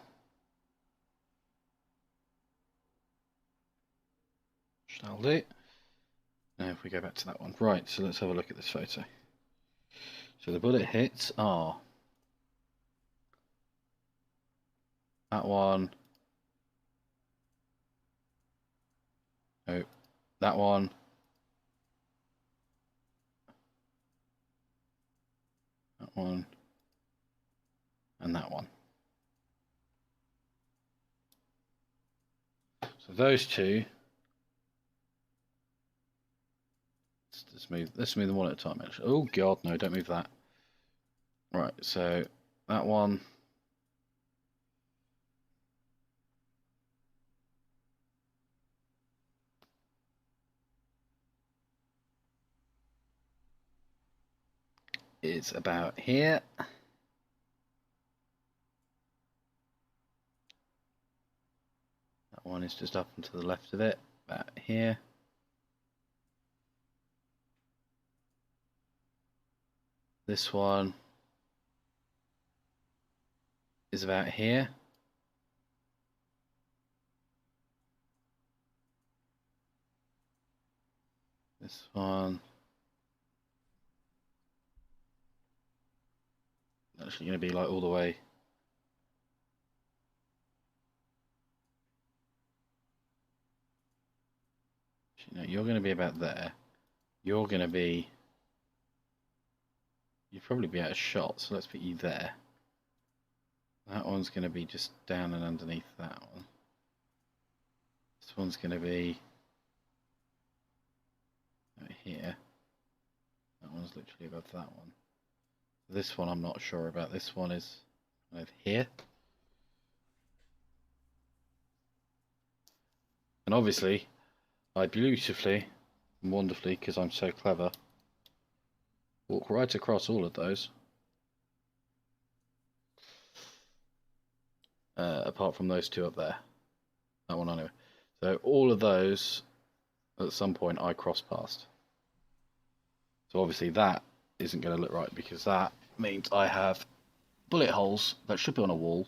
Speaker 1: That'll do. Now if we go back to that one. Right, so let's have a look at this photo. So the bullet hits are that one. Oh, that one. That one. And that one. So those two. Let's move them one at a time actually. Oh god, no, don't move that. Right, so that one. Is about here. That one is just up and to the left of it, about here. This one is about here. This one actually going to be like all the way. You know, you're going to be about there. You're going to be... You'll probably be out of shot, so let's put you there. That one's going to be just down and underneath that one. This one's going to be out here. That one's literally above that one. This one I'm not sure about. This one is kind of here. And obviously, I beautifully and wonderfully, because I'm so clever, walk right across all of those. Apart from those two up there. That one anyway. So all of those, at some point, I cross past. So obviously that isn't going to look right, because that means I have bullet holes that should be on a wall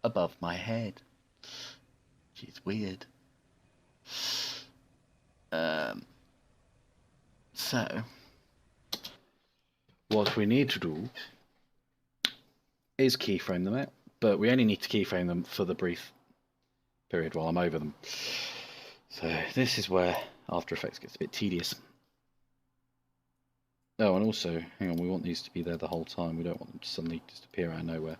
Speaker 1: above my head. Which is weird. So what we need to do is keyframe them out, but we only need to keyframe them for the brief period while I'm over them. So this is where After Effects gets a bit tedious. Oh, and also, hang on, we want these to be there the whole time. We don't want them to suddenly just appear out of nowhere.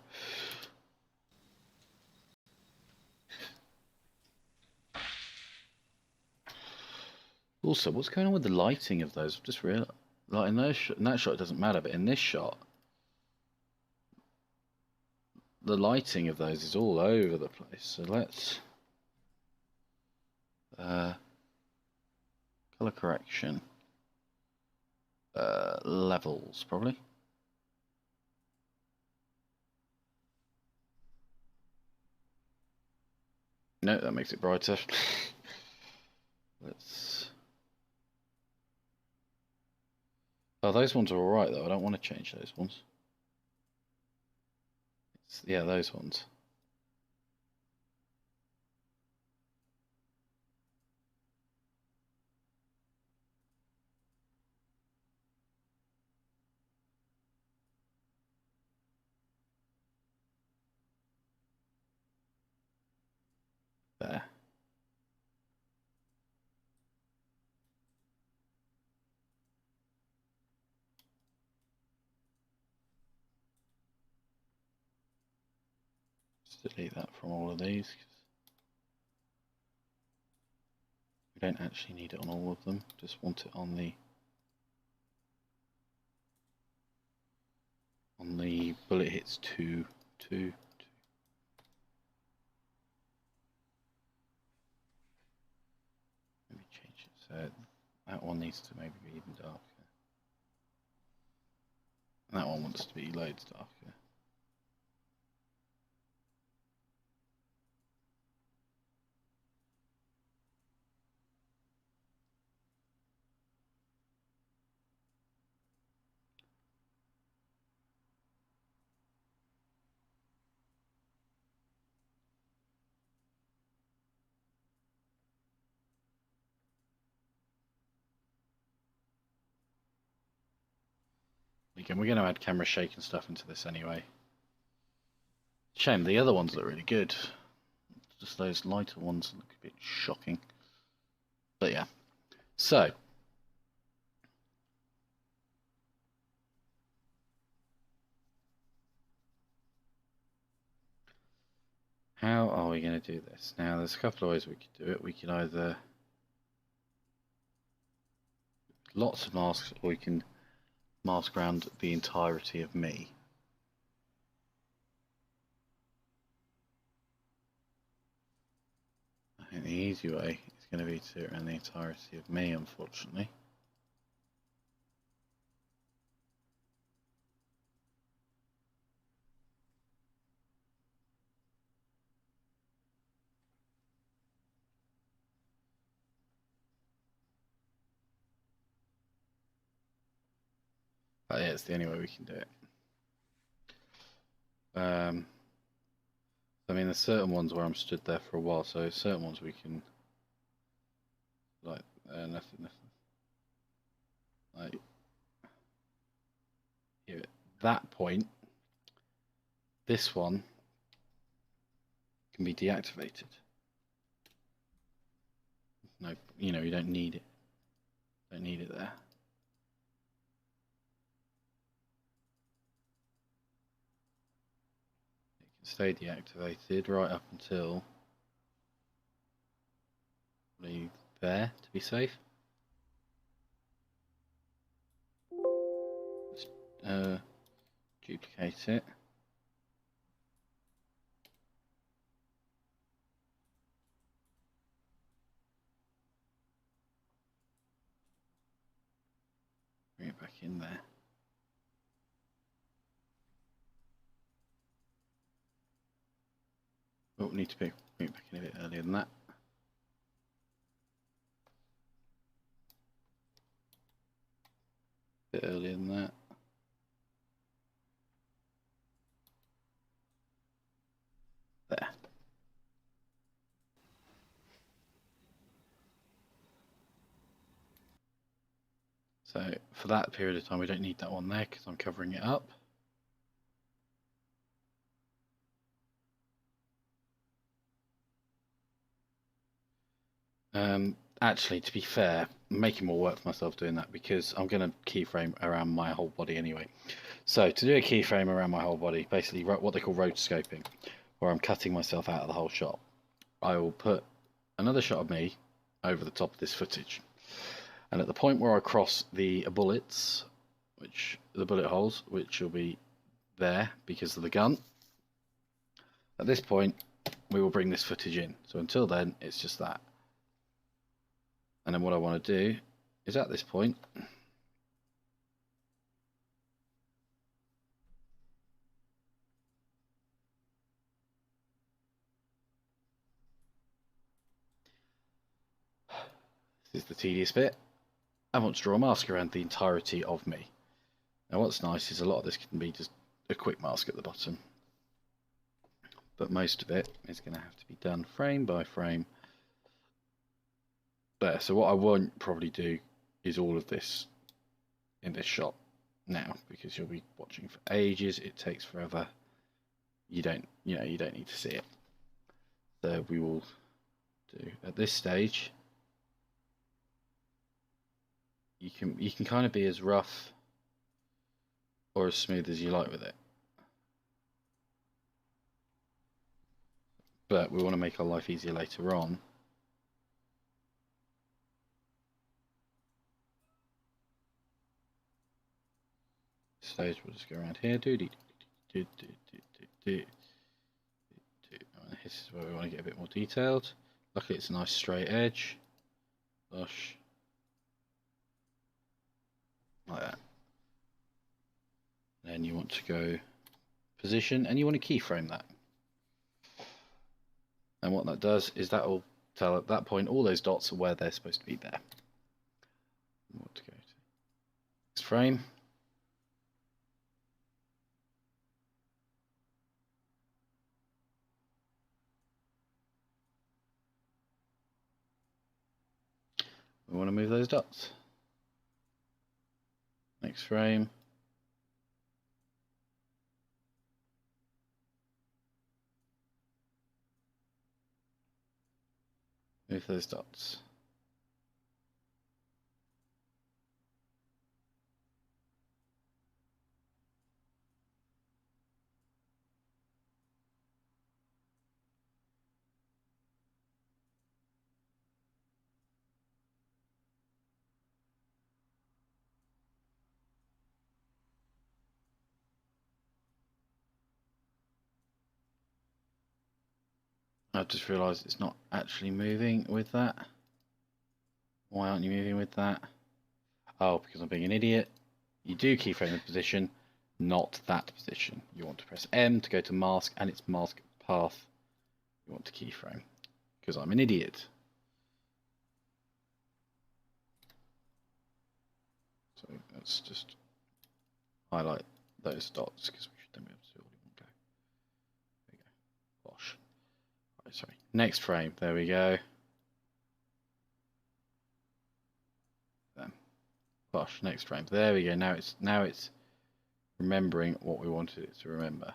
Speaker 1: Also, what's going on with the lighting of those? I've just realized, like in that shot it doesn't matter, but in this shot, the lighting of those is all over the place. So let's color correction, levels probably. No, that makes it brighter. Let's. Oh, those ones are all right though. I don't want to change those ones. Yeah, those ones. There. Just delete that from all of these. We don't actually need it on all of them. Just want it on the bullet hits 2, 2, 2. Let me change it so that one needs to maybe be even darker. And that one wants to be loads darker. Again, we're going to add camera shake and stuff into this anyway. Shame, the other ones look really good. Just those lighter ones look a bit shocking. But yeah. So. How are we going to do this? Now, there's a couple of ways we could do it. We could either lots of masks, or we can mask around the entirety of me. I think the easy way is going to be to do it around the entirety of me, unfortunately. But yeah, it's the only way we can do it. I mean, there's certain ones where I'm stood there for a while, so certain ones we can, like, nothing. Like, here at that point, this one can be deactivated. No, you know, you don't need it. Don't need it there. Stay deactivated right up until leave there to be safe. Just duplicate it. Bring it back in there. Oh, need to bring it back in a bit earlier than that. A bit earlier than that. There. So for that period of time, we don't need that one there because I'm covering it up. Actually, to be fair, I'm making more work for myself doing that because I'm going to keyframe around my whole body anyway. So to do a keyframe around my whole body, basically what they call rotoscoping, where I'm cutting myself out of the whole shot, I will put another shot of me over the top of this footage. And at the point where I cross the bullets, the bullet holes, which will be there because of the gun, at this point we will bring this footage in. So until then, it's just that. And then what I want to do is at this point, this is the tedious bit, I want to draw a mask around the entirety of me. Now what's nice is a lot of this can be just a quick mask at the bottom, but most of it is going to have to be done frame by frame. There, so what I won't probably do is all of this in this shot now, because you'll be watching for ages, it takes forever, you don't need to see it. So we will do at this stage, you can kind of be as rough or as smooth as you like with it, but we want to make our life easier later on. Stage, we'll just go around here. This is where we want to get a bit more detailed. Luckily it's a nice straight edge, flush, like that. Then you want to go position, and you want to keyframe that. And what that does is that will tell at that point all those dots are where they're supposed to be there. We want to go to next frame. We want to move those dots. Next frame. Move those dots. I've just realised it's not actually moving with that. Why aren't you moving with that? Oh, because I'm being an idiot. You do keyframe the position, not that position. You want to press M to go to mask, and it's mask path you want to keyframe, because I'm an idiot. So let's just highlight those dots, because we should then be able to see what we want to go. There we go. Wash. Right, sorry. Next frame. There we go. Then wash. Next frame. There we go. Now it's remembering what we wanted it to remember.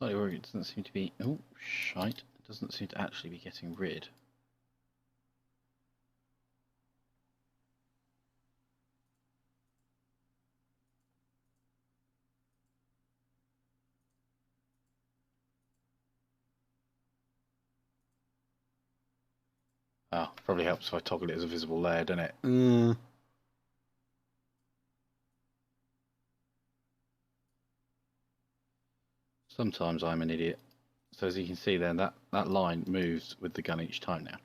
Speaker 1: Slightly worried it doesn't seem to be. Oh, shite. It doesn't seem to actually be getting rid. Oh, probably helps if I toggle it as a visible layer, doesn't it? Sometimes I'm an idiot. So as you can see then, that line moves with the gun each time now.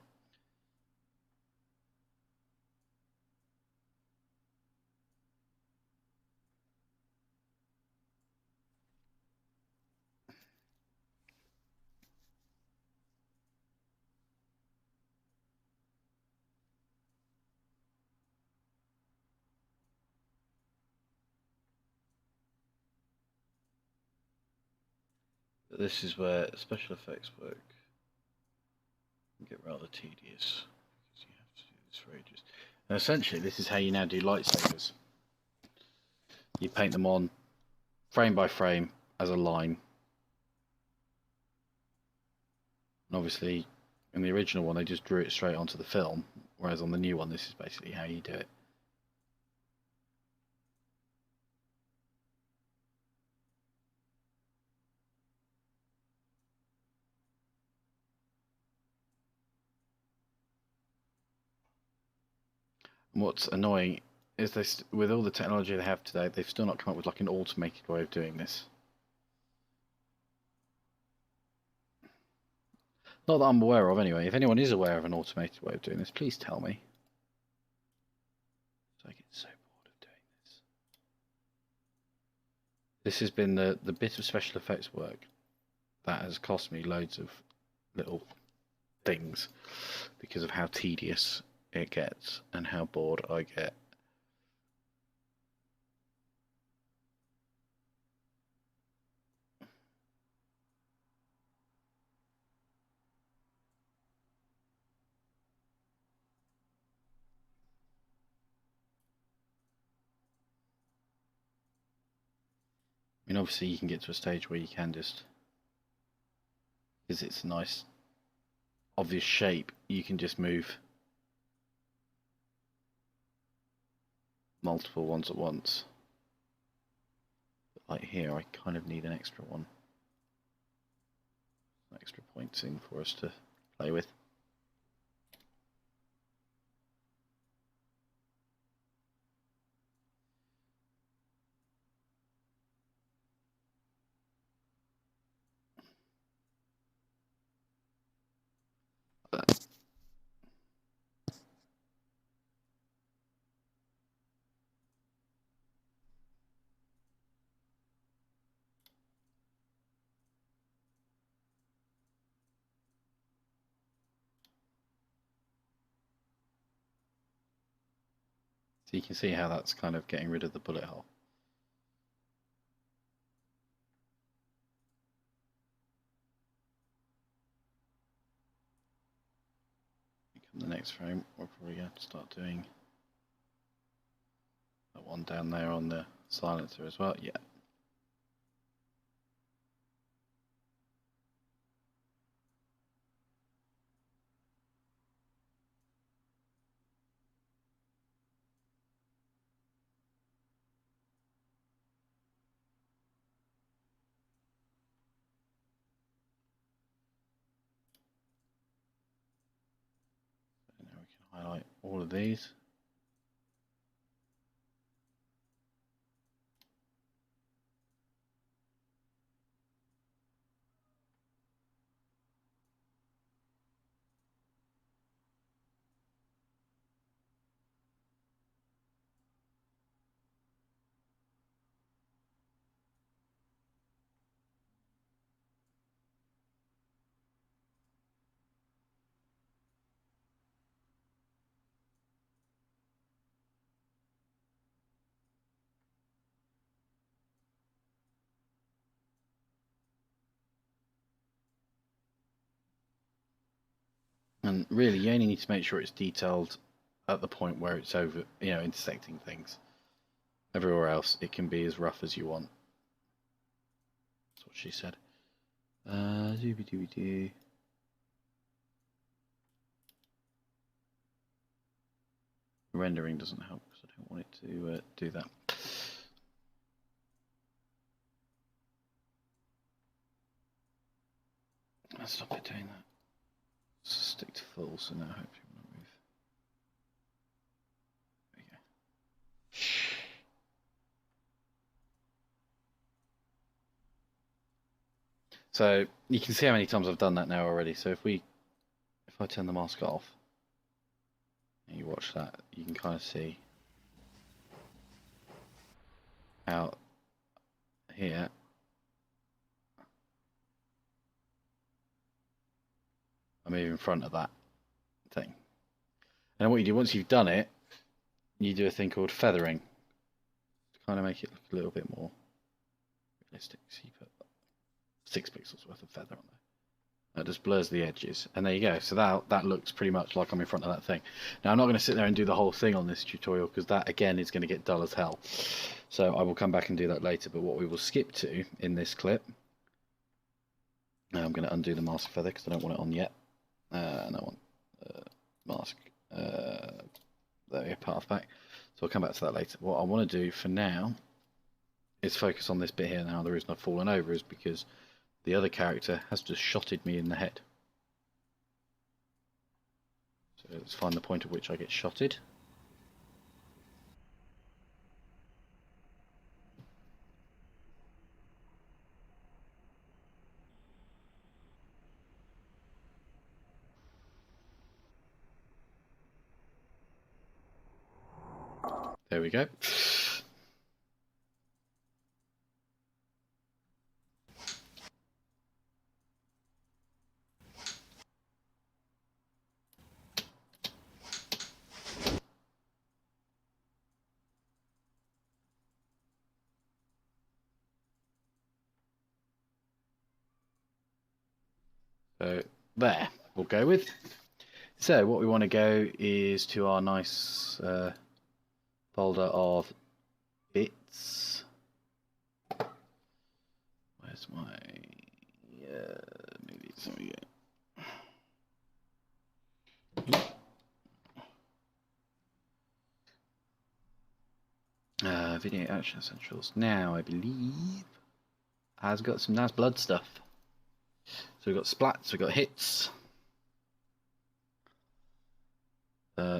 Speaker 1: But this is where special effects work can get rather tedious because you have to do this for ages. And essentially, this is how you now do lightsabers. You paint them on frame by frame as a line. And obviously, in the original one, they just drew it straight onto the film, whereas on the new one, this is basically how you do it. And what's annoying is this, with all the technology they have today, they've still not come up with like an automated way of doing this. Not that I'm aware of, anyway. If anyone is aware of an automated way of doing this, please tell me. I get so bored of doing this. This has been the bit of special effects work that has cost me loads of little things because of how tedious it gets and how bored I get. I mean, obviously you can get to a stage where you can just, because it's a nice obvious shape, you can just move multiple ones at once. But like here, I kind of need an extra one, extra points in for us to play with. So you can see how that's kind of getting rid of the bullet hole. In the next frame, we're probably going to start doing that one down there on the silencer as well. Yeah. So now we can highlight all of these. And really, you only need to make sure it's detailed at the point where it's over, intersecting things. Everywhere else, it can be as rough as you want. That's what she said. Dooby. Rendering doesn't help because I don't want it to do that. Let's stop it doing that. Stick to full, so now hopefully we'll not move. There we go. So you can see how many times I've done that now already. So if I turn the mask off and you watch that, you can kind of see how here I move in front of that thing. And what you do once you've done it, you do a thing called feathering to kind of make it look a little bit more realistic. So you put 6 pixels worth of feather on there. That just blurs the edges, and there you go. So that looks pretty much like I'm in front of that thing. Now I'm not going to sit there and do the whole thing on this tutorial because that again is going to get dull as hell. So I will come back and do that later. But what we will skip to in this clip, now I'm going to undo the mask feather because I don't want it on yet. And I want mask. There we go, path back. So I'll come back to that later. What I want to do for now is focus on this bit here. Now the reason I've fallen over is because the other character has just shotted me in the head. So let's find the point at which I get shotted. There we go. So there, we'll go with. So what we want to go is to our nice folder of bits. Where's my maybe it's over here. Video action essentials. Now I believe has got some nice blood stuff. So we've got splats, we've got hits.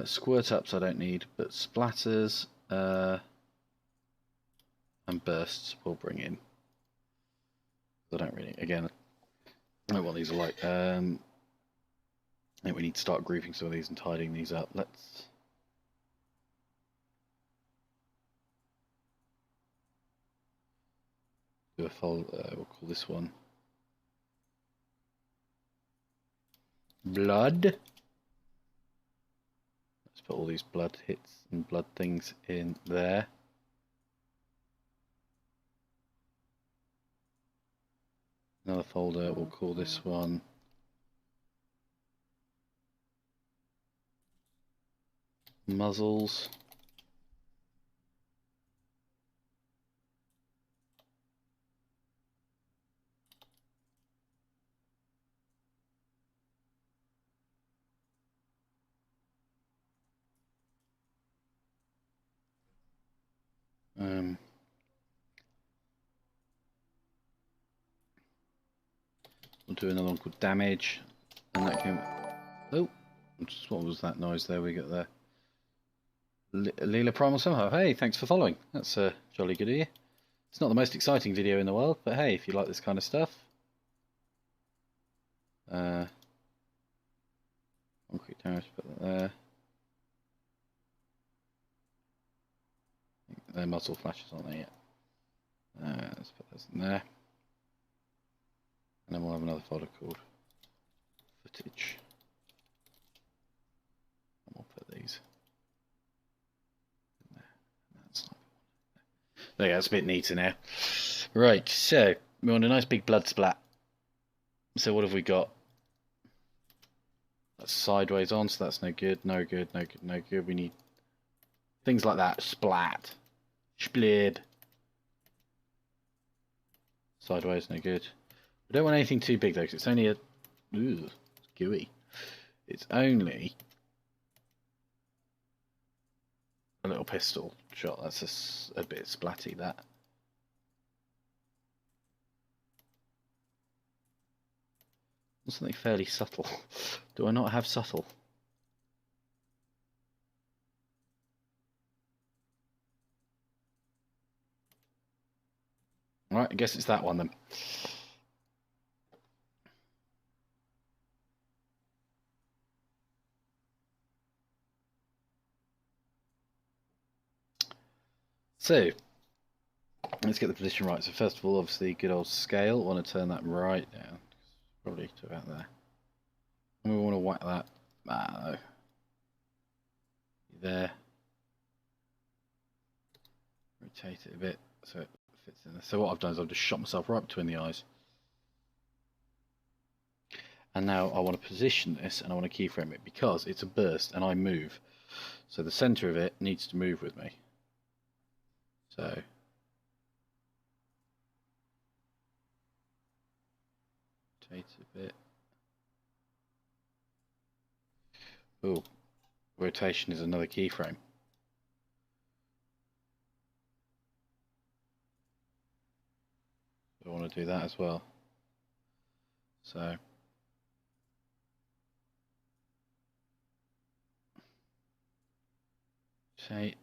Speaker 1: Squirt ups I don't need, but splatters and bursts we'll bring in. I don't really, again, I don't know what these are like. I think we need to start grouping some of these and tidying these up. Let's do a folder, we'll call this one blood. Let's put all these blood hits and blood things in there. Another folder, we'll call this one muzzles. We'll do another one called damage, and that can. Oh, what was that noise there we got there? Leela Primal somehow. Hey, thanks for following. That's jolly good of you. It's not the most exciting video in the world, but hey, if you like this kind of stuff. Concrete damage, put that there. Their muzzle flashes aren't there yet. Let's put those in there. And then we'll have another folder called footage. And we'll put these in there. That's not there you go, that's a bit neater now. Right, so we want a nice big blood splat. So what have we got? That's sideways on, so that's no good, no good, no good, no good. We need things like that. Splat. Splid. Sideways, no good. We don't want anything too big though, because it's only a. Ooh, it's gooey. It's only a little pistol shot. That's a bit splatty, that. Something fairly subtle. Do I not have subtle? Alright, I guess it's that one then. So, let's get the position right. So first of all, obviously, good old scale. I want to turn that right down. Probably to about there. And we want to whack that. No. There. Rotate it a bit so it fits in there. So what I've done is I've just shot myself right between the eyes. And now I want to position this and I want to keyframe it because it's a burst and I move. So the center of it needs to move with me. So rotate a bit. Oh, rotation is another keyframe. I want to do that as well. So rotate.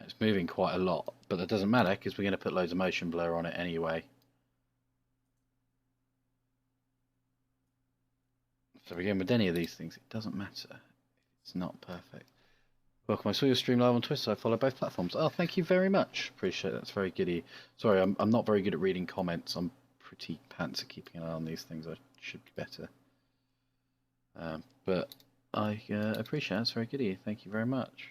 Speaker 1: It's moving quite a lot, but that doesn't matter because we're going to put loads of motion blur on it anyway. So again, with any of these things, it doesn't matter. It's not perfect. Welcome, I saw your stream live on Twitter, so I follow both platforms. Oh, thank you very much. Appreciate it. That's very goody. Sorry, I'm not very good at reading comments. I'm pretty pants at keeping an eye on these things. I should be better. But I appreciate it. That's very goody. Thank you very much.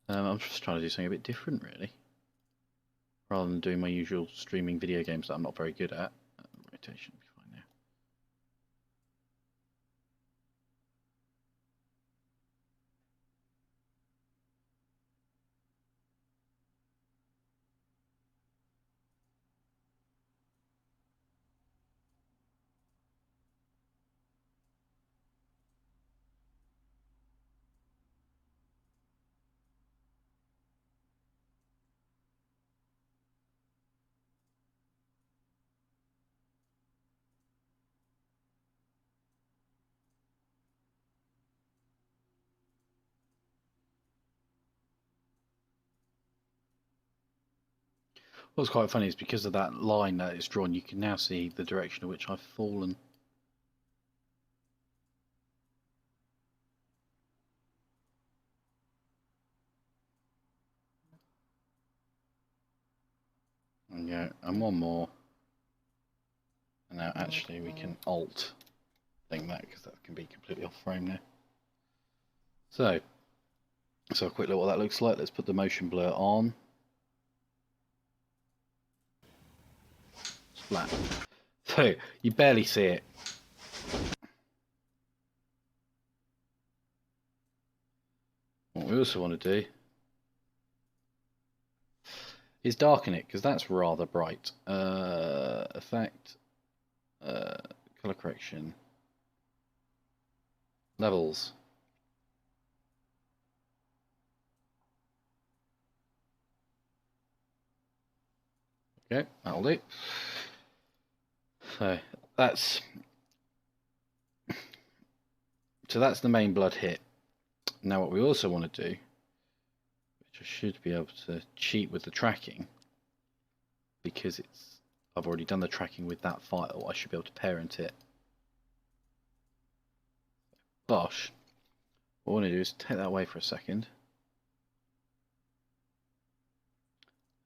Speaker 1: I'm just trying to do something a bit different, really. Rather than doing my usual streaming video games that I'm not very good at. Rotation will be fine now. What's quite funny is because of that line that is drawn, you can now see the direction in which I've fallen. And yeah, and one more. And now actually we can alt thing that because that can be completely off frame now. So a quick look what that looks like. Let's put the motion blur on. It's flat. So you barely see it. What we also want to do is darken it because that's rather bright. Effect, color correction, levels. Okay, that'll do. So that's the main blood hit. Now what we also want to do, which I should be able to cheat with the tracking, because I've already done the tracking with that file, I should be able to parent it. Bosh. What I want to do is take that away for a second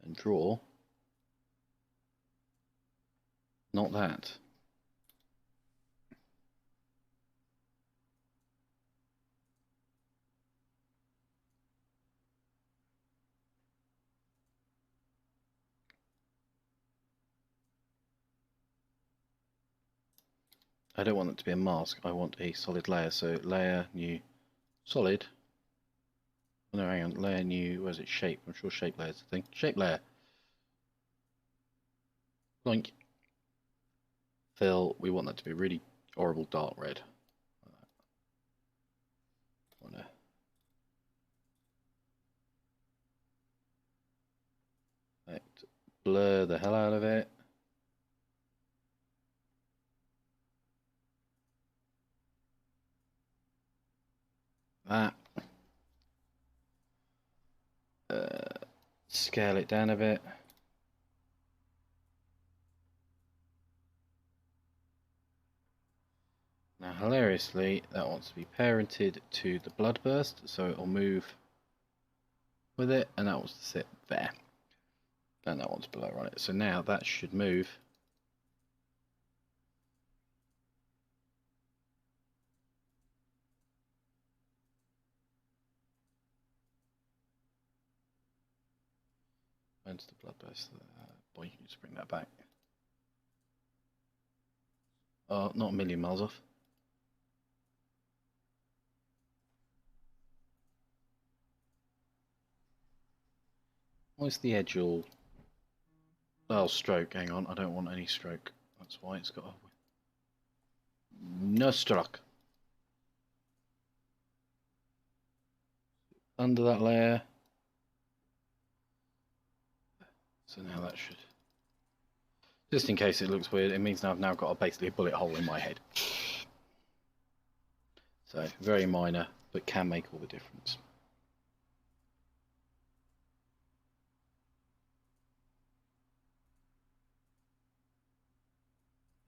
Speaker 1: and draw. Not that. I don't want it to be a mask, I want a solid layer. So layer, new, solid. Oh, no, hang on, layer, new, where's it, shape? I'm sure shape layer is the thing. Shape layer. Blink. Fill, we want that to be really horrible dark red. Blur the hell out of it. That. Scale it down a bit. Now hilariously, that wants to be parented to the blood burst, so it'll move with it, and that wants to sit there. And that wants blur on it. So now that should move when's the blood burst? Boy, you can just bring that back. Oh, not a million miles off. Why's the edge all... Oh, stroke, hang on, I don't want any stroke. That's why it's got a... No stroke. Under that layer. So now that should... Just in case it looks weird, it means now I've now got basically a bullet hole in my head. So, very minor, but can make all the difference.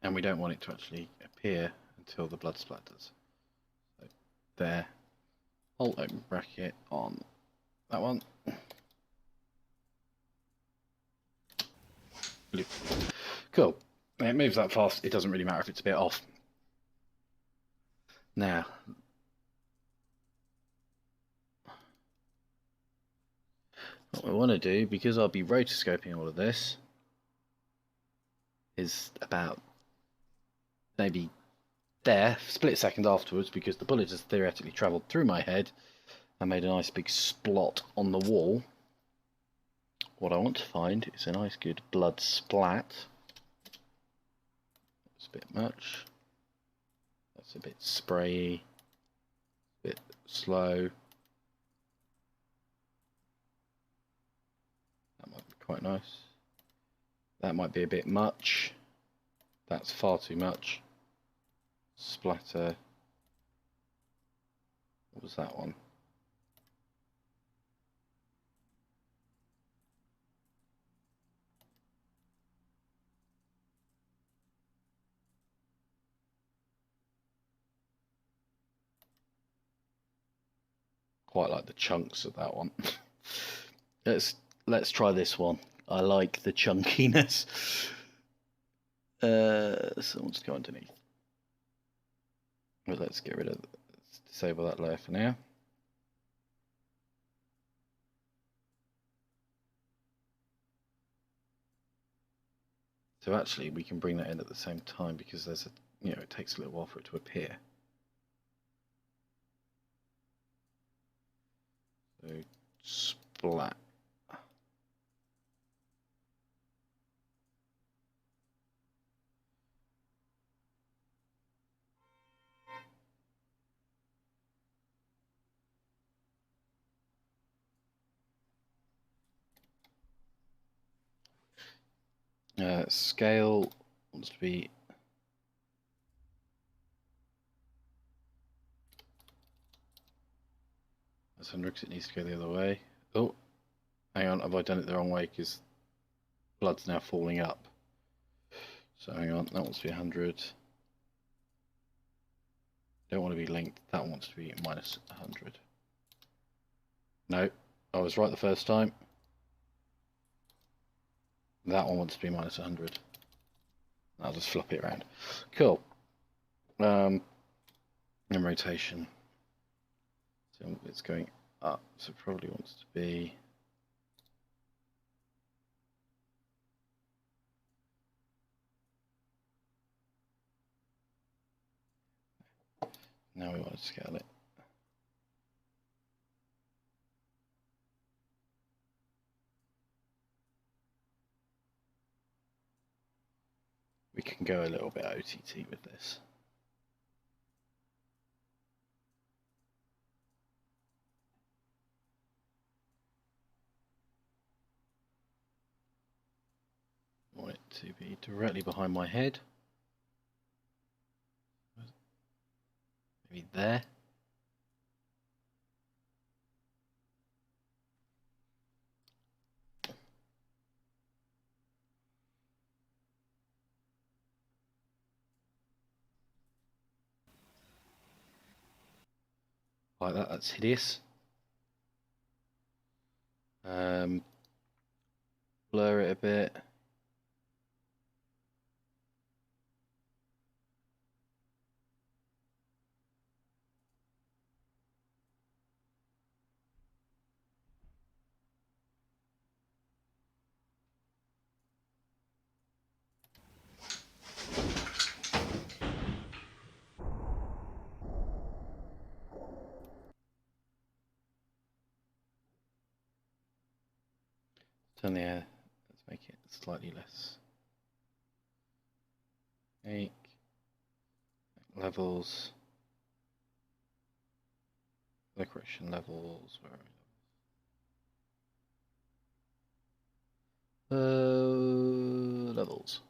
Speaker 1: And we don't want it to actually appear until the blood splatters. So, there. Hold open bracket on that one. Cool. It moves that fast, it doesn't really matter if it's a bit off. Now, what we want to do, because I'll be rotoscoping all of this, is about maybe there, split second afterwards, because the bullet has theoretically travelled through my head and made a nice big splot on the wall. What I want to find is a nice good blood splat. That's a bit much. That's a bit sprayy, a bit slow. That might be quite nice. That might be a bit much. That's far too much. Splatter. What was that one? Quite like the chunks of that one. Let's try this one. I like the chunkiness. So let's go underneath. Well, let's get rid of. Let's disable that layer for now. So actually, we can bring that in at the same time because there's a, it takes a little while for it to appear. So splat. Scale wants to be that's 100 because it needs to go the other way. Oh, hang on, have I done it the wrong way because blood's now falling up. So hang on, that wants to be 100. Don't want to be linked, that wants to be minus 100. No, I was right the first time. That one wants to be minus 100. I'll just flop it around. Cool. And rotation. So it's going up, so it probably wants to be. Now we want to scale it. We can go a little bit OTT with this. I want it to be directly behind my head. Maybe there. Like that, that's hideous. Blur it a bit. Turn the air. Let's make it slightly less. Make levels. Correction levels. Where are we? Levels.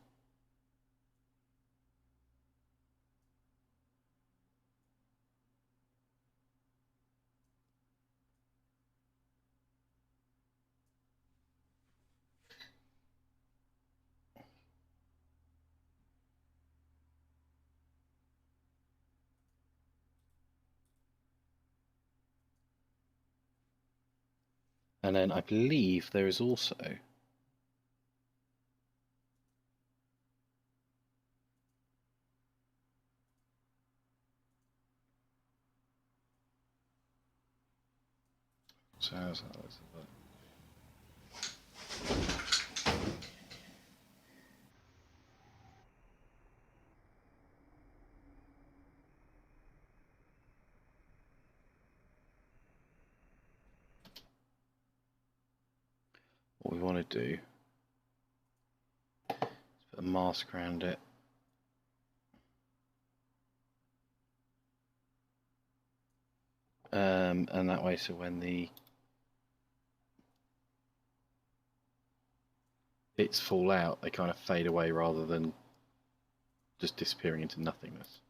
Speaker 1: And then I believe there is also so how's that? What we want to do is put a mask around it. And that way, so when the bits fall out, they kind of fade away rather than just disappearing into nothingness.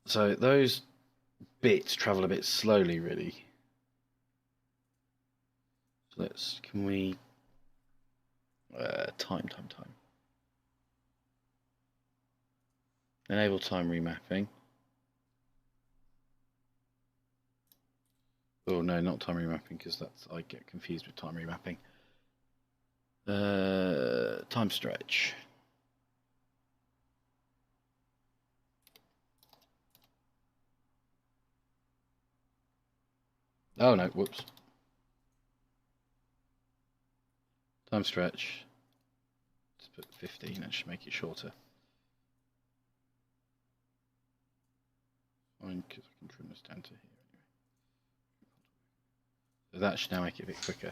Speaker 1: So those bits travel a bit slowly, really. So can we time. Enable time remapping. Oh no, not time remapping, because that's, I get confused with time remapping. Time stretch. Oh no, whoops. Time stretch. Let's put 15, that should make it shorter. Fine, because I can trim this down to here anyway. So that should now make it a bit quicker.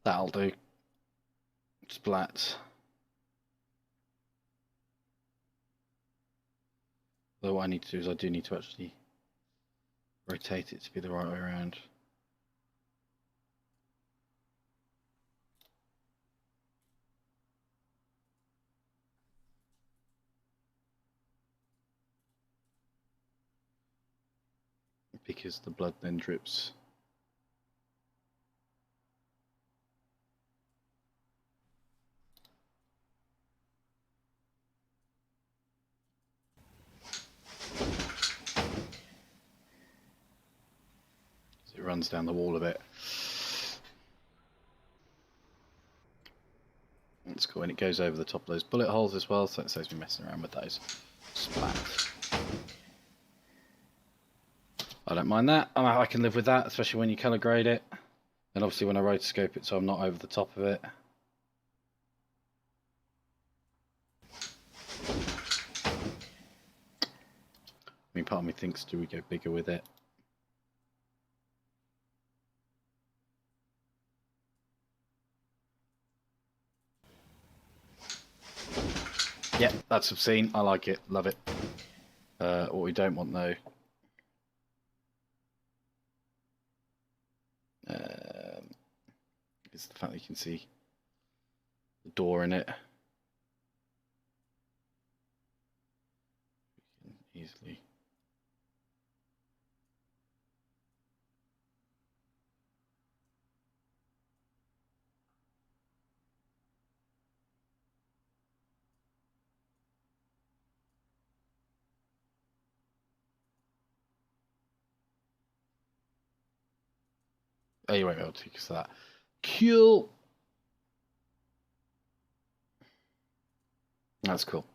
Speaker 1: That'll do. Splat. Though what I need to do is I do need to actually rotate it to be the right way around. Because the blood then drips. So it runs down the wall a bit. That's cool, and it goes over the top of those bullet holes as well, so it saves me messing around with those. Splat. I don't mind that. I can live with that, especially when you colour grade it. And obviously when I rotoscope it so I'm not over the top of it. I mean, part of me thinks, do we go bigger with it? Yeah, that's obscene. I like it. Love it. What we don't want though is the fact that you can see the door in it. We can easily. Oh, you won't be able to because of that. Cool. That's cool.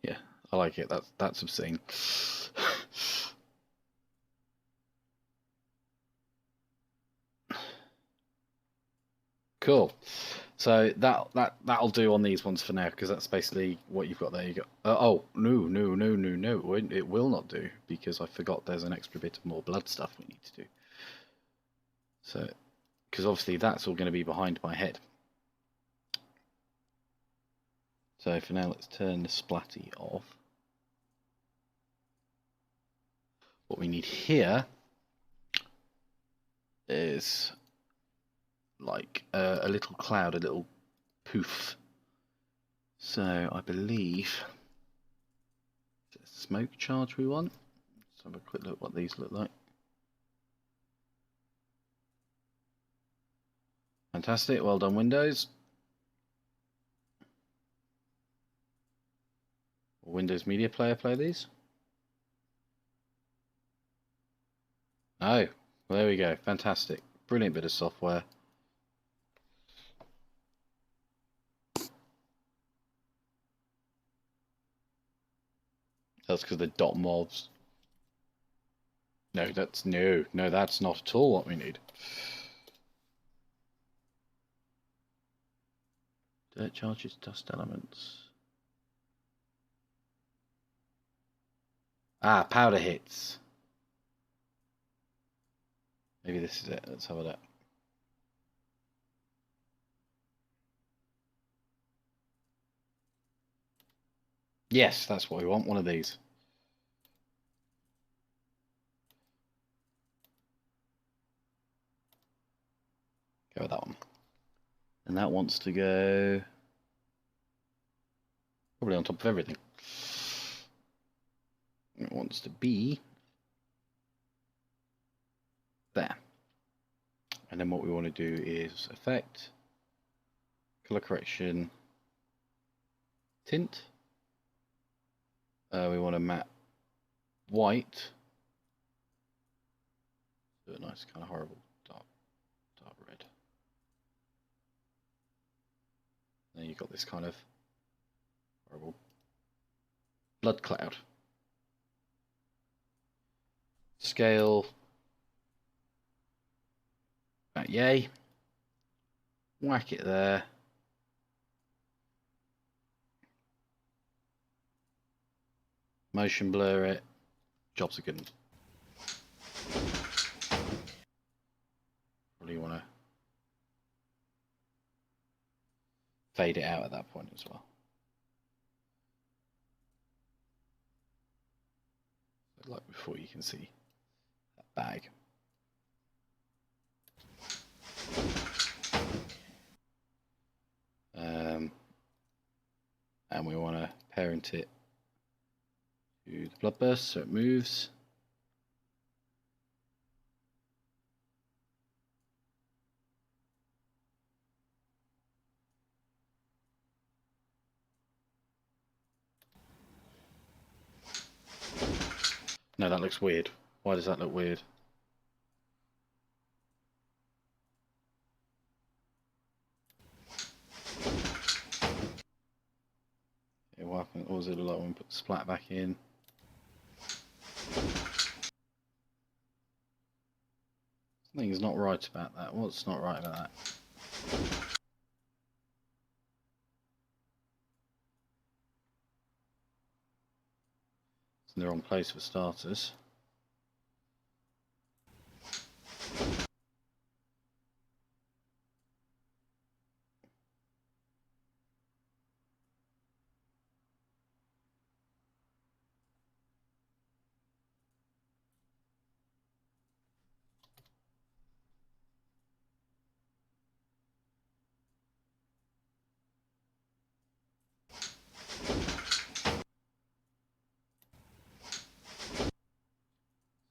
Speaker 1: Yeah, I like it. That's obscene. Cool. So that'll do on these ones for now, because that's basically what you've got there. You got oh no, it will not do, because I forgot there's an extra bit of more blood stuff we need to do. So because obviously that's all going to be behind my head. So for now, let's turn the splatty off. What we need here is like a little cloud, a little poof. So I believe it's a smoke charge we want. Let's have a quick look what these look like. Fantastic, well done Windows. Windows Media Player play these? Oh, well, there we go. Fantastic. Brilliant bit of software. That's because the dot mobs. No, that's not at all what we need. Dirt charges, dust elements. Ah, powder hits. Maybe this is it. Let's have a look. Yes, that's what we want. One of these. Go with that one. And that wants to go probably on top of everything. It wants to be there. And then what we want to do is effect, color correction, tint. We want to map white. Do a nice kind of horrible dark red. Then you've got this kind of horrible blood cloud. Scale. Yay. Whack it there. Motion blur it. Job's a good one. Probably want to fade it out at that point as well. Like before, you can see that bag. And we want to parent it to the blood burst so it moves. No, that looks weird. Why does that look weird? Yeah, what was it like when we put the splat back in? Something's not right about that. What's not right about that? It's in the wrong place for starters.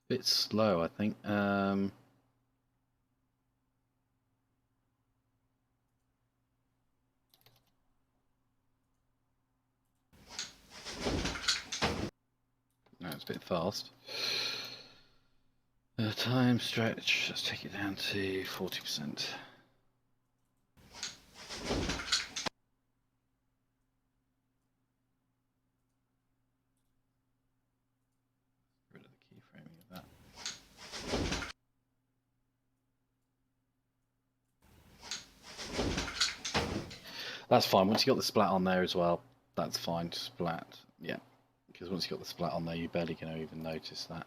Speaker 1: Bit slow, I think. No, it's a bit fast. Time stretch, let's take it down to 40%. That's fine. Once you got the splat on there as well, that's fine. Splat, yeah. Because once you got the splat on there, you're barely going to even notice that.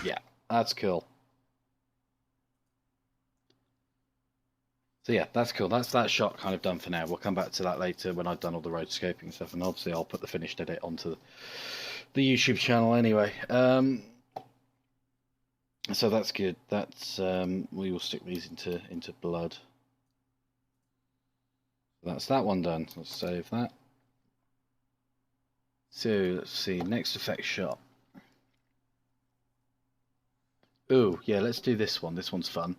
Speaker 1: Yeah, that's cool. So yeah, that's cool. That's that shot kind of done for now. We'll come back to that later when I've done all the rotoscoping stuff, and obviously I'll put the finished edit onto the YouTube channel anyway. So that's good. That's we will stick these into blood. That's that one done. Let's save that. So let's see, next effect shot. Oh yeah, let's do this one. This one's fun.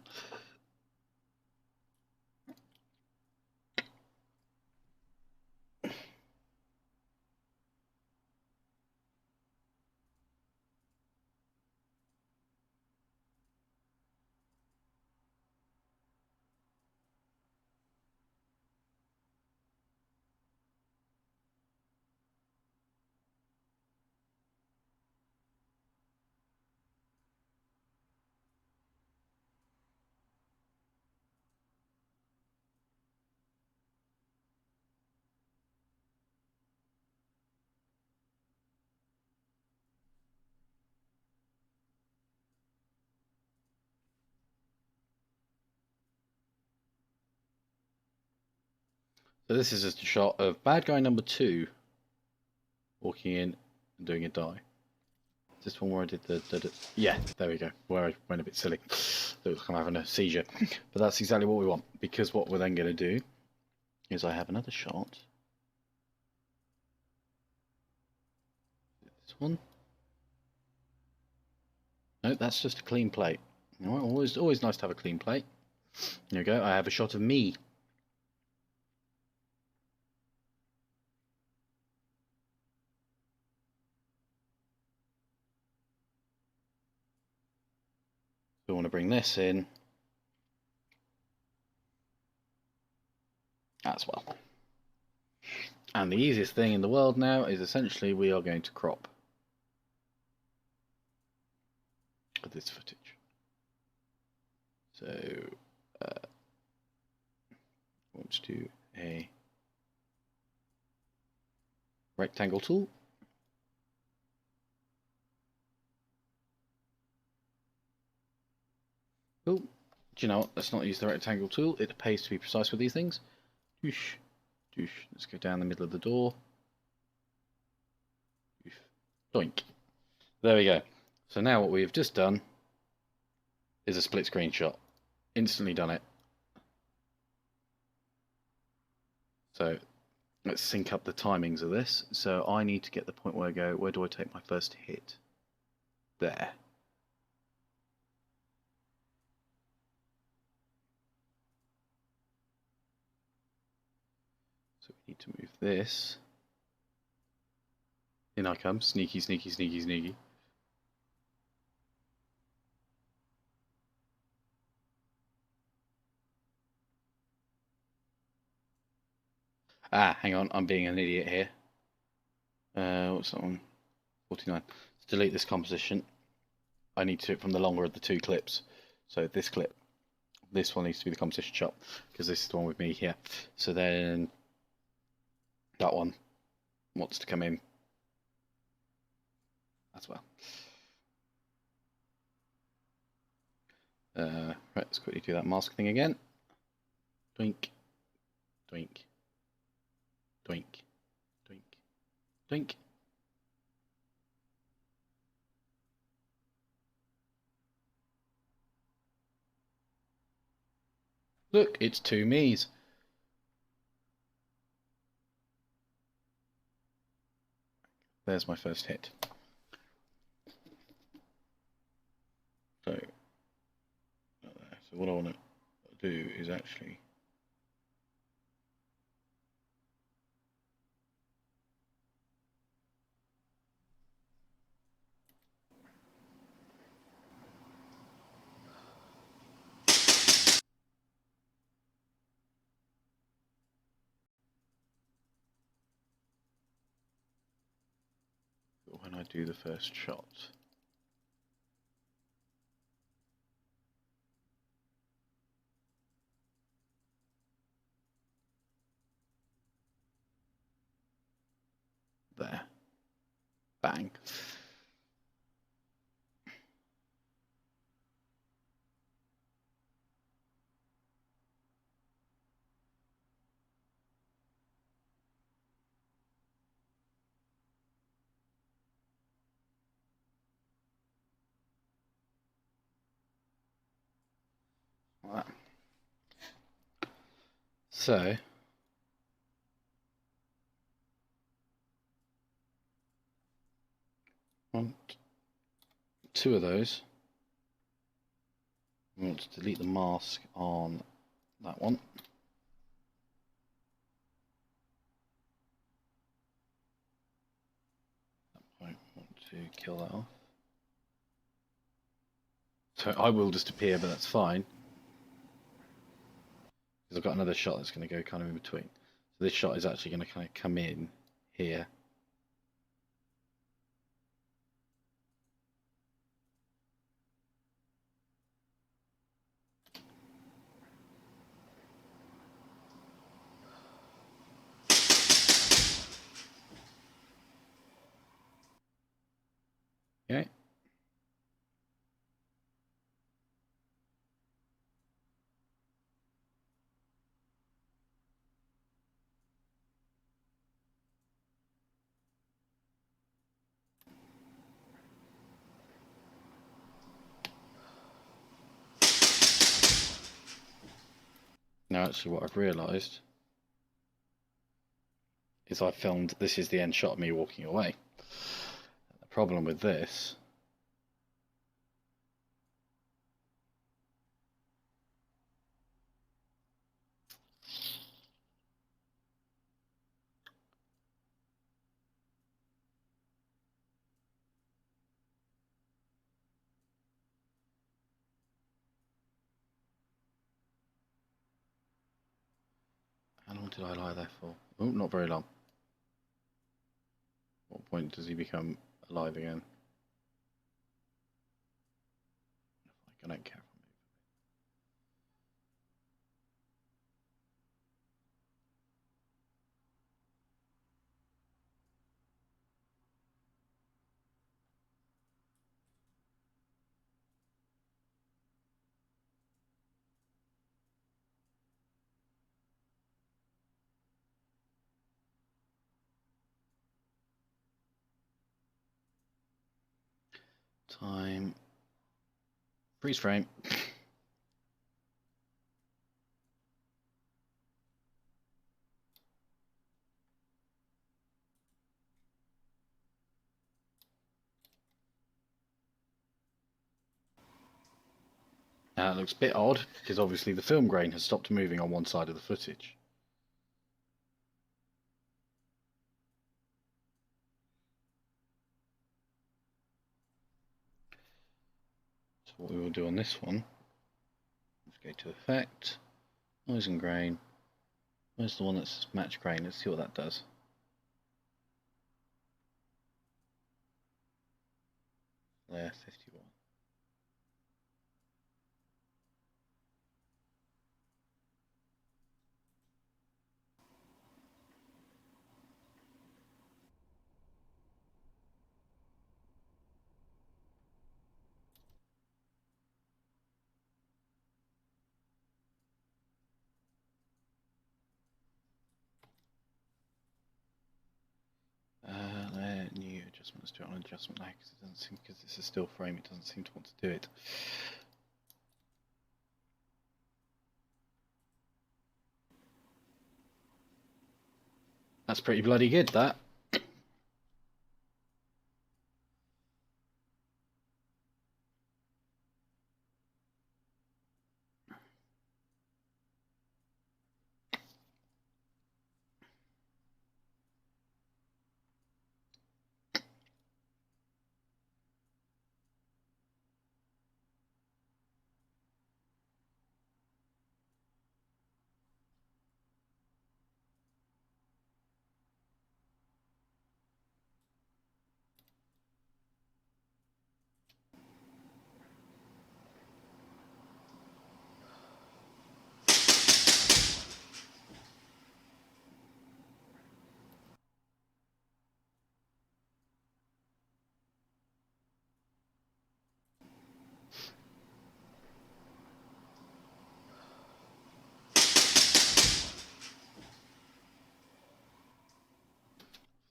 Speaker 1: So this is just a shot of bad guy number 2 walking in and doing a die. This one where I did yeah, there we go, where I went a bit silly. Looks like I'm having a seizure. But that's exactly what we want, because what we're then going to do is I have another shot. This one. No, that's just a clean plate. Always nice to have a clean plate. There we go, I have a shot of me. So I want to bring this in as well. And the easiest thing in the world now is essentially we are going to crop this footage. So I want to do a rectangle tool. Cool. Do you know what? Let's not use the rectangle tool. It pays to be precise with these things. Doosh, doosh. Let's go down the middle of the door. Doosh. Doink. There we go. So now what we've just done is a split screen shot. Instantly done it. So let's sync up the timings of this. So I need to get the point where I go, where do I take my first hit? There. So we need to move this. In I come, sneaky, sneaky, sneaky, sneaky. Ah, hang on, I'm being an idiot here. What's that one? 49. Let's delete this composition. I need to do it from the longer of the 2 clips. So this clip, this one needs to be the composition shot, because this is the one with me here. So then that one wants to come in as well. Right, let's quickly do that mask thing again. Doink, doink, doink, doink, doink. Look, it's 2 me's. There's my first hit. So what I want to do is actually when I do the first shot. Bang. Like that. So want 2 of those. We want to delete the mask on that one. I want to kill that off. So I will just appear, but that's fine. Because I've got another shot that's going to go kind of in between. So this shot is actually going to kind of come in here. Okay. Now actually what I've realised is I filmed, this is the end shot of me walking away. The problem with this how long did I lie there for? Oh, not very long. What point does he become alive again? I don't care. Time. Freeze frame. Now it looks a bit odd because obviously the film grain has stopped moving on one side of the footage. So what we will do on this one, let's go to Effect, Noise and Grain. Where's the one that's match grain? Let's see what that does. There, 51. New adjustment. Let's do it on adjustment now because it doesn't seem, because it's a still frame, it doesn't seem to want to do it. That's pretty bloody good, that.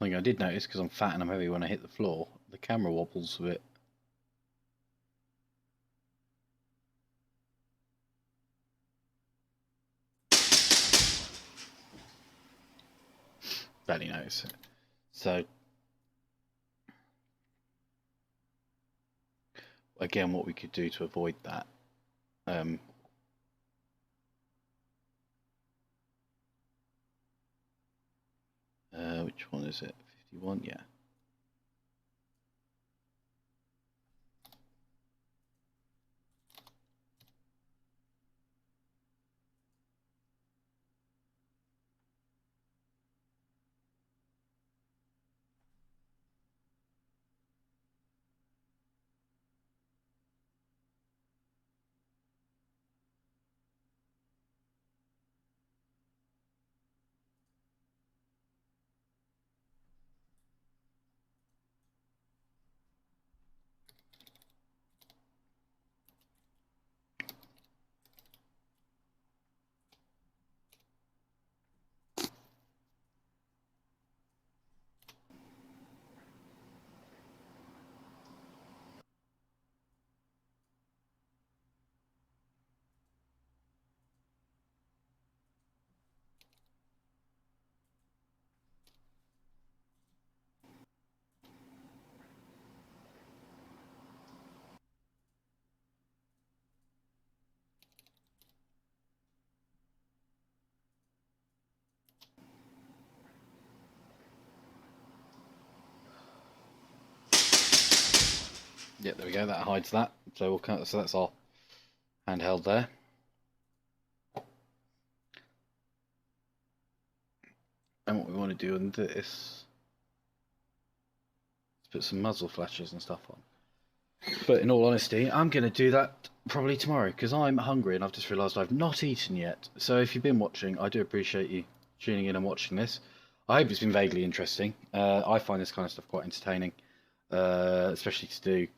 Speaker 1: Something I did notice, because I'm fat and I'm heavy when I hit the floor, the camera wobbles a bit. Barely notice it. So again, what we could do to avoid that, which one is it? 51, yeah. Yeah, there we go. That hides that. So we'll count. So that's our handheld there. And what we want to do on this is put some muzzle flashes and stuff on. But in all honesty, I'm going to do that probably tomorrow because I'm hungry and I've just realised I've not eaten yet. So if you've been watching, I do appreciate you tuning in and watching this. I hope it's been vaguely interesting. I find this kind of stuff quite entertaining, especially to do.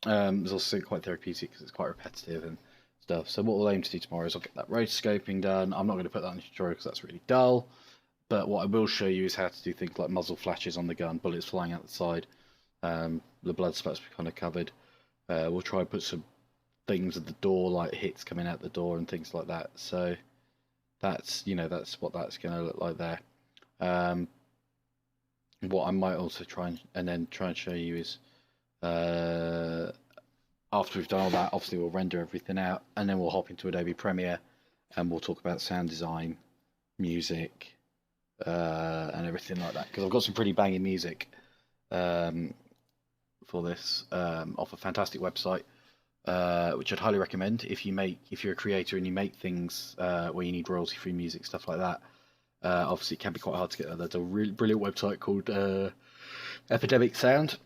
Speaker 1: It's also quite therapeutic because it's quite repetitive and stuff. So what we'll aim to do tomorrow is I'll get that rotoscoping done. I'm not going to put that in the tutorial because that's really dull. But what I will show you is how to do things like muzzle flashes on the gun, bullets flying out the side, the blood spots be kind of covered. We'll try and put some things at the door, like hits coming out the door and things like that. So that's that's what that's going to look like there. What I might also try and show you is after we've done all that, obviously we'll render everything out and then we'll hop into Adobe Premiere and we'll talk about sound design, music, and everything like that because I've got some pretty banging music for this off a fantastic website, which I'd highly recommend if you're a creator and you make things where you need royalty-free music, stuff like that. Obviously, it can be quite hard to get. There's a really brilliant website called Epidemic Sound.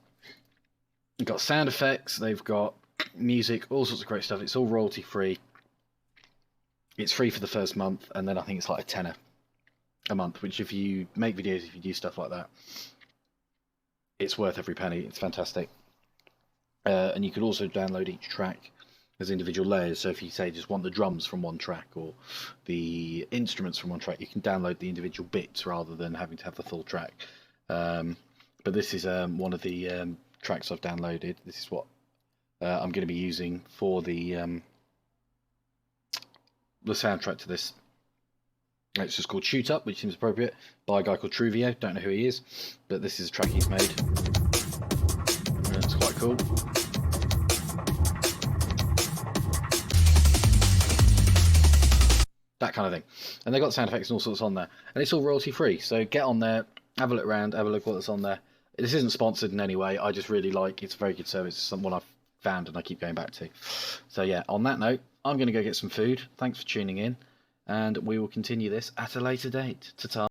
Speaker 1: They've got sound effects, they've got music, all sorts of great stuff. It's all royalty-free. It's free for the first month, and then I think it's like a tenner a month. Which, if you make videos, if you do stuff like that, it's worth every penny. It's fantastic. And you can also download each track as individual layers. So if you say just want the drums from one track or the instruments from one track, you can download the individual bits rather than having to have the full track. But this is one of the tracks I've downloaded. This is what I'm going to be using for the soundtrack to this. It's just called Shoot Up, which seems appropriate, by a guy called Truvio. Don't know who he is, but this is a track he's made. And it's quite cool. That kind of thing. And they've got sound effects and all sorts on there. And it's all royalty free. So get on there, have a look around, have a look what's on there. This isn't sponsored in any way. I just really like it's a very good service. It's someone I've found and I keep going back to. So yeah, on that note, I'm going to go get some food. Thanks for tuning in. And we will continue this at a later date. Ta-ta.